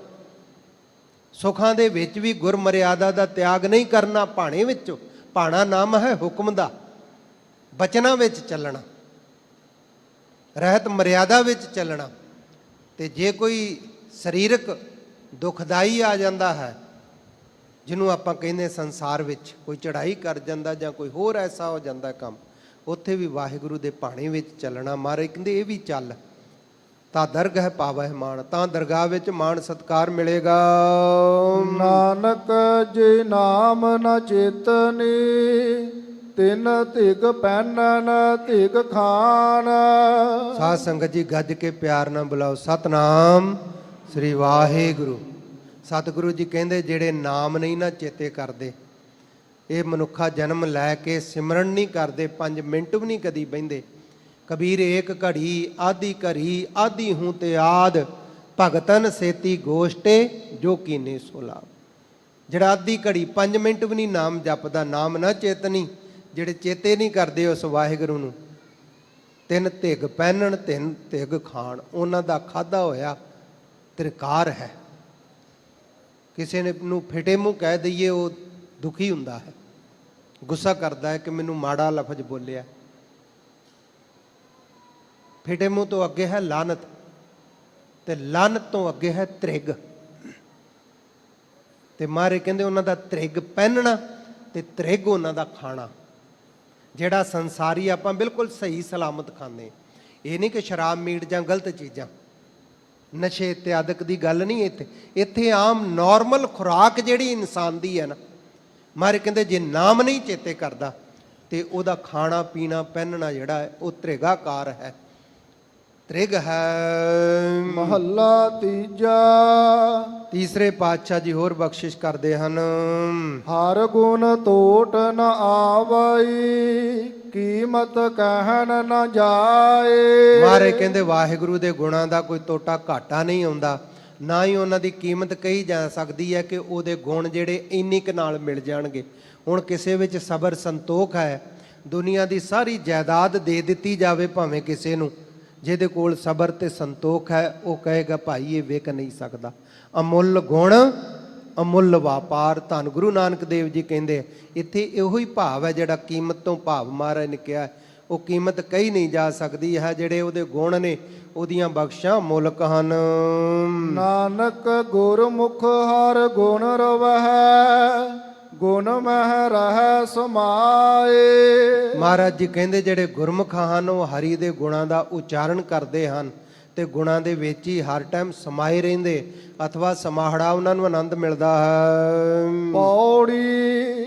ਸੁੱਖਾਂ ਦੇ ਵਿੱਚ ਵੀ ਗੁਰਮਰਿਆਦਾ ਦਾ ਤਿਆਗ ਨਹੀਂ ਕਰਨਾ। ਭਾਣੇ ਵਿੱਚੋਂ, ਭਾਣਾ ਨਾਮ ਹੈ ਹੁਕਮ ਦਾ, ਬਚਨਾਂ ਵਿੱਚ ਚੱਲਣਾ, ਰਹਿਤ ਮਰਿਆਦਾ ਵਿੱਚ ਚੱਲਣਾ। ਤੇ ਜੇ ਕੋਈ ਸਰੀਰਕ ਦੁਖਦਾਈ ਆ ਜਾਂਦਾ ਹੈ, ਜਿਹਨੂੰ ਆਪਾਂ ਕਹਿੰਦੇ ਸੰਸਾਰ ਵਿੱਚ ਕੋਈ ਚੜ੍ਹਾਈ ਕਰ ਜਾਂਦਾ ਜਾਂ ਕੋਈ ਹੋਰ ਐਸਾ ਹੋ ਜਾਂਦਾ ਕੰਮ, ਉੱਥੇ ਵੀ ਵਾਹਿਗੁਰੂ ਦੇ ਭਾਣੇ ਵਿੱਚ ਚੱਲਣਾ। ਮਹਾਰਾਜ ਕਹਿੰਦੇ ਇਹ ਵੀ ਚੱਲ, ਤਾਂ ਦਰਗਹ ਪਾਵਹਿ ਮਾਣ, ਤਾਂ ਦਰਗਾਹ ਵਿੱਚ ਮਾਣ ਸਤਕਾਰ ਮਿਲੇਗਾ। ਨਾਨਕ ਜੇ ਨਾਮ ਨ ਚੇਤਨੀ, ਤਿਨ ਧਿਗ ਪਹਿਨਨ ਧਿਗ ਖਾਨ। ਸਾਧ ਸੰਗਤ ਜੀ ਗੱਜ ਕੇ ਪਿਆਰ ਨਾਲ ਬੁਲਾਓ, ਸਤਨਾਮ ਸ੍ਰੀ ਵਾਹਿਗੁਰੂ। ਸਤਿਗੁਰੂ ਜੀ ਕਹਿੰਦੇ ਜਿਹੜੇ ਨਾਮ ਨਹੀਂ ਨਾ ਚੇਤੇ ਕਰਦੇ, ਇਹ ਮਨੁੱਖਾ ਜਨਮ ਲੈ ਕੇ ਸਿਮਰਨ ਨਹੀਂ ਕਰਦੇ, 5 ਮਿੰਟ ਵੀ ਨਹੀਂ ਕਦੀ ਬਹਿੰਦੇ। ਕਬੀਰ ਏਕ ਘੜੀ ਆਦੀ ਘੜੀ ਆਦੀ ਹੂੰ ਤੇ ਆਦ, ਭਗਤਨ ਸੇਤੀ ਗੋਸ਼ਟੇ ਜੋ ਕੀਨੇ ਸੋ ਲਾਭ। ਜਿਹੜਾ ਆਦੀ ਘੜੀ 5 ਮਿੰਟ ਵੀ ਨਹੀਂ ਨਾਮ ਜਪਦਾ, ਨਾਮ ਨਾ ਚੇਤਨੀ, ਜਿਹੜੇ ਚੇਤੇ ਨਹੀਂ ਕਰਦੇ ਉਸ ਵਾਹਿਗੁਰੂ ਨੂੰ, ਤਿੰਨ ਧਿਗ ਪਹਿਨਣ ਤਿੰਨ ਧਿਗ ਖਾਣ, ਉਹਨਾਂ ਦਾ ਖਾਧਾ ਹੋਇਆ ਤ੍ਰਿਕਾਰ ਹੈ। ਕਿਸੇ ਨੇ ਨੂੰ ਫਿਟੇ ਮੂੰਹ ਕਹਿ ਦਈਏ, ਉਹ ਦੁਖੀ ਹੁੰਦਾ ਹੈ, ਗੁੱਸਾ ਕਰਦਾ ਹੈ ਕਿ ਮੈਨੂੰ ਮਾੜਾ ਲਫ਼ਜ਼ ਬੋਲਿਆ। ਫਿਟੇ ਮੂੰਹ ਤੋਂ ਅੱਗੇ ਹੈ ਲਾਨਤ, ਤੇ ਲਾਨਤ ਤੋਂ ਅੱਗੇ ਹੈ ਤ੍ਰਿਗ। ਤੇ ਮਾਰੇ ਕਹਿੰਦੇ ਉਹਨਾਂ ਦਾ ਤ੍ਰਿਗ ਪਹਿਨਣਾ ਤੇ ਤ੍ਰਿਗ ਉਹਨਾਂ ਦਾ ਖਾਣਾ। ਜਿਹੜਾ ਸੰਸਾਰੀ ਆਪਾਂ ਬਿਲਕੁਲ ਸਹੀ ਸਲਾਮਤ ਖਾਂਦੇ, ਇਹ ਨਹੀਂ ਕਿ ਸ਼ਰਾਬ ਮੀਟ ਜਾਂ ਗਲਤ ਚੀਜ਼ਾਂ, ਨਸ਼ੇ ਇਤਿਆਦਿਕ ਦੀ ਗੱਲ ਨਹੀਂ। ਇੱਥੇ ਆਮ ਨਾਰਮਲ ਖੁਰਾਕ ਜਿਹੜੀ ਇਨਸਾਨ ਦੀ ਹੈ ਨਾ, ਮਾਰੇ ਕਹਿੰਦੇ ਜੇ ਨਾਮ ਨਹੀਂ ਚੇਤੇ ਕਰਦਾ ਤੇ ਉਹਦਾ ਖਾਣਾ ਪੀਣਾ ਪਹਿਨਣਾ ਜਿਹੜਾ ਹੈ ਉਹ ਤ੍ਰਿਗਾਕਾਰ ਹੈ। ਤ੍ਰਿਗ ਹੈ। ਮਹੱਲਾ ਤੀਜਾ। ਤੀਸਰੇ ਪਾਤਸ਼ਾਹ ਜੀ ਹੋਰ ਬਖਸ਼ਿਸ਼ ਕਰਦੇ ਹਨ। ਹਰ ਗੁਣ ਤੋਟ ਨ ਆਵਈ, ਕੀਮਤ ਕਹਿਣ ਨ ਜਾਏ। ਮਾਰੇ ਕਹਿੰਦੇ ਵਾਹਿਗੁਰੂ ਦੇ ਗੁਣਾਂ ਦਾ ਕੋਈ ਤੋਟਾ ਘਾਟਾ ਨਹੀਂ ਆਉਂਦਾ, ਨਾ ਹੀ ਉਹਨਾਂ ਦੀ ਕੀਮਤ ਕਹੀ ਜਾ ਸਕਦੀ ਹੈ ਕਿ ਉਹਦੇ ਗੁਣ ਜਿਹੜੇ ਇੰਨੀ ਕੁ ਨਾਲ ਮਿਲ ਜਾਣਗੇ। ਹੁਣ ਕਿਸੇ ਵਿੱਚ ਸਬਰ ਸੰਤੋਖ ਹੈ, ਦੁਨੀਆ ਦੀ ਸਾਰੀ ਜਾਇਦਾਦ ਦੇ ਦਿੱਤੀ ਜਾਵੇ ਭਾਵੇਂ ਕਿਸੇ ਨੂੰ, ਜਿਹਦੇ ਕੋਲ ਸਬਰ ਤੇ ਸੰਤੋਖ ਹੈ ਉਹ ਕਹੇਗਾ ਭਾਈ ਇਹ ਵਿਕ ਨਹੀਂ ਸਕਦਾ। ਅਮੁੱਲ ਗੁਣ ਅਮੁੱਲ ਵਪਾਰ, ਧੰਨ ਗੁਰੂ ਨਾਨਕ ਦੇਵ ਜੀ ਕਹਿੰਦੇ। ਇੱਥੇ ਇਹੋ ਹੀ ਭਾਵ ਹੈ ਜਿਹੜਾ ਕੀਮਤ ਤੋਂ ਭਾਵ ਮਹਾਰਾਜ ਨੇ ਕਿਹਾ, ਉਹ ਕੀਮਤ ਕਹੀ ਨਹੀਂ ਜਾ ਸਕਦੀ ਹੈ। ਜਿਹੜੇ ਉਹਦੇ ਗੁਣ ਨੇ ਉਹਦੀਆਂ ਬਖਸ਼ਾਂ ਮੁਲਕ ਹਨ। ਨਾਨਕ ਗੁਰਮੁਖ ਹਰ ਗੁਣ ਰਵਹਿ, ਗੁਣ ਮਹਿ ਰਹਿ ਸਮਾਏ। ਮਹਾਰਾਜ ਜੀ ਕਹਿੰਦੇ ਜਿਹੜੇ ਗੁਰਮੁਖ ਹਨ ਉਹ ਹਰੀ ਦੇ ਗੁਣਾਂ ਦਾ ਉਚਾਰਨ ਕਰਦੇ ਹਨ ਤੇ ਗੁਣਾਂ ਦੇ ਵਿੱਚ ਹੀ ਹਰ ਟਾਈਮ ਸਮਾਏ ਰਹਿੰਦੇ, ਅਥਵਾ ਸਮਾਹੜਾ ਉਹਨਾਂ ਨੂੰ ਆਨੰਦ ਮਿਲਦਾ ਹੈ।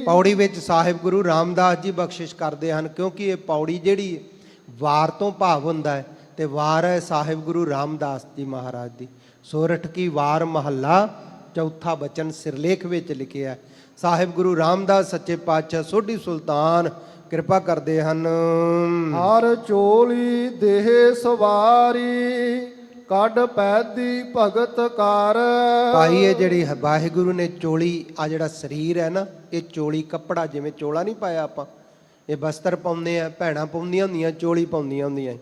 ਪੌੜੀ ਵਿੱਚ ਸਾਹਿਬ ਗੁਰੂ ਰਾਮਦਾਸ ਜੀ ਬਖਸ਼ਿਸ਼ ਕਰਦੇ ਹਨ, ਕਿਉਂਕਿ ਇਹ ਪੌੜੀ ਜਿਹੜੀ ਵਾਰ ਤੋਂ ਭਾਵ ਹੁੰਦਾ ਹੈ ਤੇ ਵਾਰ ਹੈ ਸਾਹਿਬ ਗੁਰੂ ਰਾਮਦਾਸ ਜੀ ਮਹਾਰਾਜ ਦੀ। ਸੋਰਠ ਕੀ ਵਾਰ ਮਹੱਲਾ ਚੌਥਾ ਬਚਨ ਸਿਰਲੇਖ ਵਿੱਚ ਲਿਖਿਆ। ਸਾਹਿਬ ਗੁਰੂ ਰਾਮਦਾਸ ਸੱਚੇ ਪਾਤਸ਼ਾਹ ਸੋਢੀ ਸੁਲਤਾਨ ਕਿਰਪਾ ਕਰਦੇ ਹਨ। ਹਰ ਚੋਲੀ ਦੇਹ ਸਵਾਰੀ, ਕੱਢ ਪੈਦੀ ਭਗਤ ਕਰ। ਭਾਈ ਇਹ ਜਿਹੜੀ ਵਾਹਿਗੁਰੂ ਨੇ ਚੋਲੀ, ਆ ਜਿਹੜਾ ਸਰੀਰ ਹੈ ਨਾ, ਇਹ ਚੋਲੀ ਕੱਪੜਾ, ਜਿਵੇਂ ਚੋਲਾ ਨਹੀਂ ਪਾਇਆ ਆਪਾਂ, ਇਹ ਬਸਤਰ ਪਾਉਂਦੇ ਆ, ਭੈਣਾਂ ਪਾਉਂਦੀਆਂ ਹੁੰਦੀਆਂ, ਚੋਲੀ ਪਾਉਂਦੀਆਂ ਹੁੰਦੀਆਂ,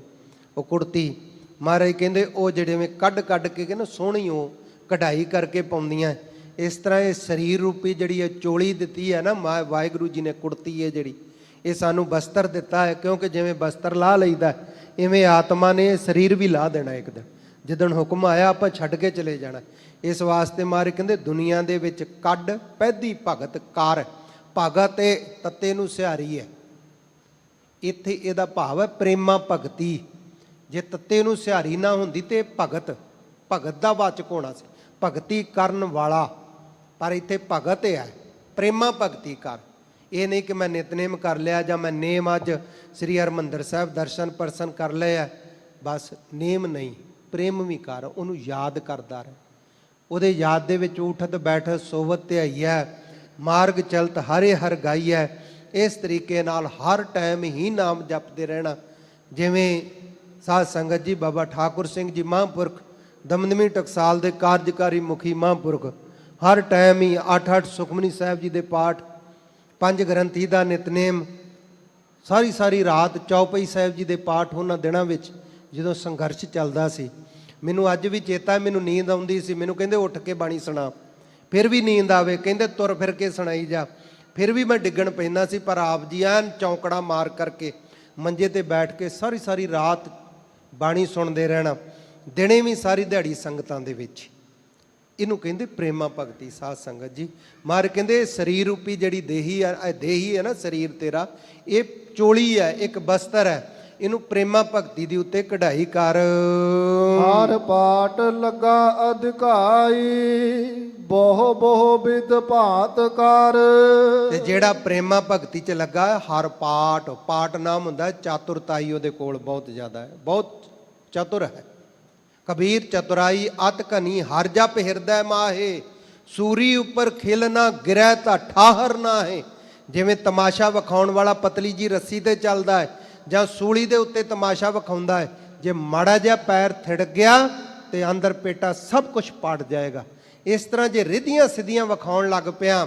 ਉਹ ਕੁੜਤੀ। ਮਹਾਰਾਜ ਕਹਿੰਦੇ ਉਹ ਜਿਹੜੇ ਕੱਢ ਕੱਢ ਕੇ ਕਹਿੰਦੇ ਸੋਹਣੀ ਉਹ ਕਢਾਈ ਕਰਕੇ ਪਾਉਂਦੀਆਂ। ਇਸ ਤਰ੍ਹਾਂ ਇਹ ਸਰੀਰ ਰੂਪੀ ਜਿਹੜੀ ਇਹ ਚੋਲੀ ਦਿੱਤੀ ਹੈ ਨਾ ਵਾਹਿਗੁਰੂ ਜੀ ਨੇ, ਕੁੜਤੀ ਹੈ ਜਿਹੜੀ, ਇਹ ਸਾਨੂੰ ਬਸਤਰ ਦਿੱਤਾ ਹੈ। ਕਿਉਂਕਿ ਜਿਵੇਂ ਬਸਤਰ ਲਾਹ ਲਈਦਾ, ਇਵੇਂ ਆਤਮਾ ਨੇ ਸਰੀਰ ਵੀ ਲਾਹ ਦੇਣਾ ਇੱਕ ਦਿਨ। ਜਿੱਦਣ ਹੁਕਮ ਆਇਆ ਆਪਾਂ ਛੱਡ ਕੇ ਚਲੇ ਜਾਣਾ। ਇਸ ਵਾਸਤੇ ਮਾਰੇ ਕਹਿੰਦੇ ਦੁਨੀਆ ਦੇ ਵਿੱਚ ਕੱਢ ਪੈਦੀ ਭਗਤ ਕਰ। ਭਗਤ ਇਹ ਤੱਤੇ ਨੂੰ ਸਿਹਾਰੀ ਹੈ, ਇੱਥੇ ਇਹਦਾ ਭਾਵ ਹੈ ਪ੍ਰੇਮਾ ਭਗਤੀ। ਜੇ ਤੱਤੇ ਨੂੰ ਸਿਹਾਰੀ ਨਾ ਹੁੰਦੀ ਤੇ ਭਗਤ, ਭਗਤ ਦਾ ਵਾਚਕ ਹੋਣਾ ਸੀ, ਭਗਤੀ ਕਰਨ ਵਾਲਾ। ਪਰ ਇੱਥੇ ਭਗਤ ਹੈ, ਪ੍ਰੇਮਾ ਭਗਤੀ ਕਰ। ਇਹ ਨਹੀਂ ਕਿ ਮੈਂ ਨਿਤਨੇਮ ਕਰ ਲਿਆ ਜਾਂ ਮੈਂ ਨੇਮ ਅੱਜ ਸ੍ਰੀ ਹਰਿਮੰਦਰ ਸਾਹਿਬ ਦਰਸ਼ਨ ਪਰਸਨ ਕਰ ਲਿਆ, ਬਸ ਨੇਮ ਨਹੀਂ, ਪ੍ਰੇਮ ਵੀ ਕਰ, ਉਹਨੂੰ ਯਾਦ ਕਰਦਾ ਰਹਿ। ਉਹਦੇ ਯਾਦ ਦੇ ਵਿੱਚ ਉਠਤ ਬੈਠ ਸੋਵਤ ਧਿਆਈਐ, ਮਾਰਗ ਚਲਤ ਹਰੇ ਹਰ ਗਾਈਐ। ਇਸ ਤਰੀਕੇ ਨਾਲ ਹਰ ਟਾਈਮ ਹੀ ਨਾਮ ਜਪਦੇ ਰਹਿਣਾ। ਜਿਵੇਂ ਸਾਧ ਸੰਗਤ ਜੀ ਬਾਬਾ ਠਾਕੁਰ ਸਿੰਘ ਜੀ ਮਹਾਂਪੁਰਖ, ਦਮਦਮੀ ਟਕਸਾਲ ਦੇ ਕਾਰਜਕਾਰੀ ਮੁਖੀ ਮਹਾਂਪੁਰਖ, ਹਰ ਟਾਈਮ ਹੀ 8-8 ਸੁਖਮਨੀ ਸਾਹਿਬ ਜੀ ਦੇ ਪਾਠ, 5 ਗ੍ਰੰਥੀ ਦਾ ਨਿਤਨੇਮ, ਸਾਰੀ ਰਾਤ ਚੌਪਈ ਸਾਹਿਬ ਜੀ ਦੇ ਪਾਠ ਉਹਨਾਂ ਦਿਨਾਂ ਵਿੱਚ ਜਦੋਂ ਸੰਘਰਸ਼ ਚੱਲਦਾ ਸੀ। ਮੈਨੂੰ ਅੱਜ ਵੀ ਚੇਤਾ, ਮੈਨੂੰ ਨੀਂਦ ਆਉਂਦੀ ਸੀ, ਮੈਨੂੰ ਕਹਿੰਦੇ ਉੱਠ ਕੇ ਬਾਣੀ ਸੁਣਾ, ਫਿਰ ਵੀ ਨੀਂਦ ਆਵੇ, ਕਹਿੰਦੇ ਤੁਰ ਫਿਰ ਕੇ ਸੁਣਾਈ ਜਾ, ਫਿਰ ਵੀ ਮੈਂ ਡਿੱਗਣ ਪੈਂਦਾ ਸੀ। ਪਰ ਆਪ ਜੀ ਐਨ ਚੌਂਕੜਾ ਮਾਰ ਕਰਕੇ ਮੰਜੇ ਤੇ ਬੈਠ ਕੇ ਸਾਰੀ ਰਾਤ ਬਾਣੀ ਸੁਣਦੇ ਰਹਿਣਾ, ਦਿਨੇ ਵੀ ਸਾਰੀ ਦਿਹਾੜੀ ਸੰਗਤਾਂ ਦੇ ਵਿੱਚ। ਇਹਨੂੰ ਕਹਿੰਦੇ ਪ੍ਰੇਮਾ ਭਗਤੀ ਸਾਧ ਸੰਗਤ ਜੀ। ਮਾਰ ਕਹਿੰਦੇ ਸਰੀਰ ਰੂਪੀ ਜਿਹੜੀ ਦੇਹੀ ਹੈ ਨਾ, ਸਰੀਰ ਤੇਰਾ ਇਹ ਚੋਲੀ ਹੈ, ਇੱਕ ਬਸਤਰ ਹੈ, ਇਹਨੂੰ ਪ੍ਰੇਮਾ ਭਗਤੀ ਦੇ ਉੱਤੇ ਕਢਾਈ ਕਰ। ਹਰ ਪਾਟ ਲੱਗਾ ਅਧਿਕਾਈ, ਬਹੁ ਵਿਦ ਭਾਂਤ ਕਰ। ਤੇ ਜਿਹੜਾ ਪ੍ਰੇਮਾ ਭਗਤੀ 'ਚ ਲੱਗਾ, ਹਰ ਪਾਟ ਨਾਮ ਹੁੰਦਾ ਚਾਤੁਰਤਾਈ, ਉਹਦੇ ਕੋਲ ਬਹੁਤ ਜ਼ਿਆਦਾ ਹੈ, ਬਹੁਤ ਚਤੁਰ ਹੈ। ਕਬੀਰ ਚਤੁਰਾਈ ਅਤ ਘਨੀ, ਹਰ ਜਪ ਹਿਰਦੈ ਮਾਹੇ, ਸੂਰੀ ਉੱਪਰ ਖਿਲ ਨਾ ਗਿਰੈ ਤਾਂ ਠਾਹਰ ਨਾ ਹੈ। ਜਿਵੇਂ ਤਮਾਸ਼ਾ ਵਿਖਾਉਣ ਵਾਲਾ ਪਤਲੀ ਜੀ ਰੱਸੀ ਤੇ ਚੱਲਦਾ ਹੈ ਜਾਂ ਸੂਲੀ ਦੇ ਉੱਤੇ ਤਮਾਸ਼ਾ ਵਿਖਾਉਂਦਾ ਹੈ, ਜੇ ਮਾੜਾ ਜਿਹਾ ਪੈਰ ਥਿੜਕ ਗਿਆ ਤੇ ਅੰਦਰ ਪੇਟਾ ਸਭ ਕੁਝ ਪਾਟ ਜਾਏਗਾ। ਇਸ ਤਰ੍ਹਾਂ ਜੇ ਰਿੱਧੀਆਂ ਸਿੱਧੀਆਂ ਵਿਖਾਉਣ ਲੱਗ ਪਿਆ,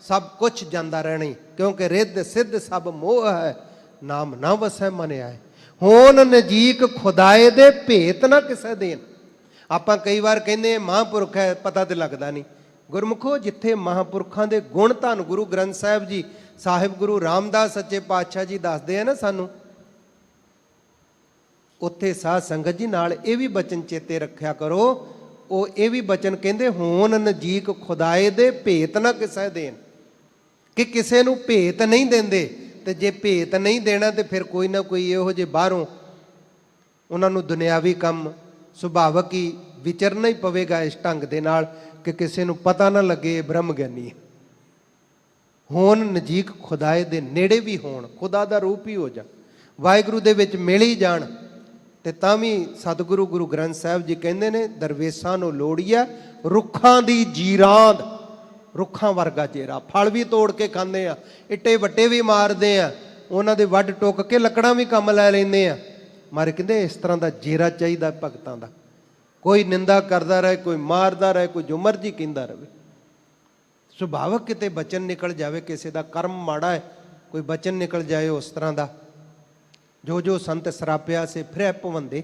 ਸਭ ਕੁਝ ਜਾਂਦਾ ਰਹਿਣੀ, ਕਿਉਂਕਿ ਰਿੱਧ ਸਿੱਧ ਸਭ ਮੋਹ ਹੈ, ਨਾਮ ਨਾ ਵਸੈ ਮਨ ਆਏ। ਹੋਣ ਨਜੀਕ ਖੁਦਾਏ ਦੇ ਭੇਤ ਨਾ ਕਿਸੇ ਦੇਣ। ਆਪਾਂ ਕਈ ਵਾਰ ਕਹਿੰਦੇ ਮਹਾਂਪੁਰਖ ਹੈ, ਪਤਾ ਤੇ ਲੱਗਦਾ ਨਹੀਂ। ਗੁਰਮੁਖੋ, ਜਿੱਥੇ ਮਹਾਂਪੁਰਖਾਂ ਦੇ ਗੁਣ ਧੰਨ ਗੁਰੂ ਗ੍ਰੰਥ ਸਾਹਿਬ ਜੀ, ਸਾਹਿਬ ਗੁਰੂ ਰਾਮਦਾਸ ਸੱਚੇ ਪਾਤਸ਼ਾਹ ਜੀ ਦੱਸਦੇ ਆ ਨਾ ਸਾਨੂੰ, ਉੱਥੇ ਸਾਧ ਸੰਗਤ ਜੀ ਨਾਲ ਇਹ ਵੀ ਬਚਨ ਚੇਤੇ ਰੱਖਿਆ ਕਰੋ। ਉਹ ਇਹ ਵੀ ਬਚਨ ਕਹਿੰਦੇ, ਹੋਣ ਨਜੀਕ ਖੁਦਾਏ ਦੇ ਭੇਤ ਨਾ ਕਿਸੇ ਦੇਣ, ਕਿ ਕਿਸੇ ਨੂੰ ਭੇਤ ਨਹੀਂ ਦਿੰਦੇ। ਤੇ ਜੇ ਭੇਤ ਨਹੀਂ ਦੇਣਾ ਤੇ ਫਿਰ ਕੋਈ ਨਾ ਕੋਈ ਇਹੋ ਜਿਹੇ ਬਾਹਰੋਂ ਉਹਨਾਂ ਨੂੰ ਦੁਨਿਆਵੀ ਕੰਮ ਸੁਭਾਵਕ ਹੀ ਵਿਚਰਨਾ ਹੀ ਪਵੇਗਾ ਇਸ ਢੰਗ ਦੇ ਨਾਲ ਕਿ ਕਿਸੇ ਨੂੰ ਪਤਾ ਨਾ ਲੱਗੇ ਇਹ ਬ੍ਰਹਮ ਗਿਆਨੀ ਹੈ। ਹੋਣ ਨਜੀਕ ਖੁਦਾਏ ਦੇ ਨੇੜੇ ਵੀ ਹੋਣ, ਖੁਦਾ ਦਾ ਰੂਪ ਹੀ ਹੋ ਜਾ, ਵਾਹਿਗੁਰੂ ਦੇ ਵਿੱਚ ਮਿਲ ਹੀ ਜਾਣ। ਤੇ ਤਾਂ ਵੀ ਸਤਿਗੁਰੂ ਗੁਰੂ ਗ੍ਰੰਥ ਸਾਹਿਬ ਜੀ ਕਹਿੰਦੇ ਨੇ, ਦਰਵੇਸ਼ਾਂ ਨੂੰ ਲੋੜੀਆ ਰੁੱਖਾਂ ਦੀ ਜੀਰਾਂਦ, ਰੁੱਖਾਂ ਵਰਗਾ ਚਿਹਰਾ। ਫਲ ਵੀ ਤੋੜ ਕੇ ਖਾਂਦੇ ਆ, ਇੱਟੇ ਵੱਟੇ ਵੀ ਮਾਰਦੇ ਆ, ਉਹਨਾਂ ਦੇ ਵੱਢ ਟੁੱਕ ਕੇ ਲੱਕੜਾਂ ਵੀ ਕੰਮ ਲੈ ਲੈਂਦੇ ਆ। ਮਾਰੇ ਕਹਿੰਦੇ ਇਸ ਤਰ੍ਹਾਂ ਦਾ ਜੀਰਾ ਚਾਹੀਦਾ ਭਗਤਾਂ ਦਾ। ਕੋਈ ਨਿੰਦਾ ਕਰਦਾ ਰਹੇ, ਕੋਈ ਮਾਰਦਾ ਰਹੇ, ਕੋਈ ਜੋ ਮਰਜ਼ੀ ਕਹਿੰਦਾ ਰਹੇ, ਸੁਭਾਵਕ ਕਿਤੇ ਬਚਨ ਨਿਕਲ ਜਾਵੇ, ਕਿਸੇ ਦਾ ਕਰਮ ਮਾੜਾ ਹੈ, ਕੋਈ ਬਚਨ ਨਿਕਲ ਜਾਏ ਉਸ ਤਰ੍ਹਾਂ ਦਾ, ਜੋ ਸੰਤ ਸਰਾਪਿਆ ਸੇ ਫਿਰ ਭਵੰਦੇ,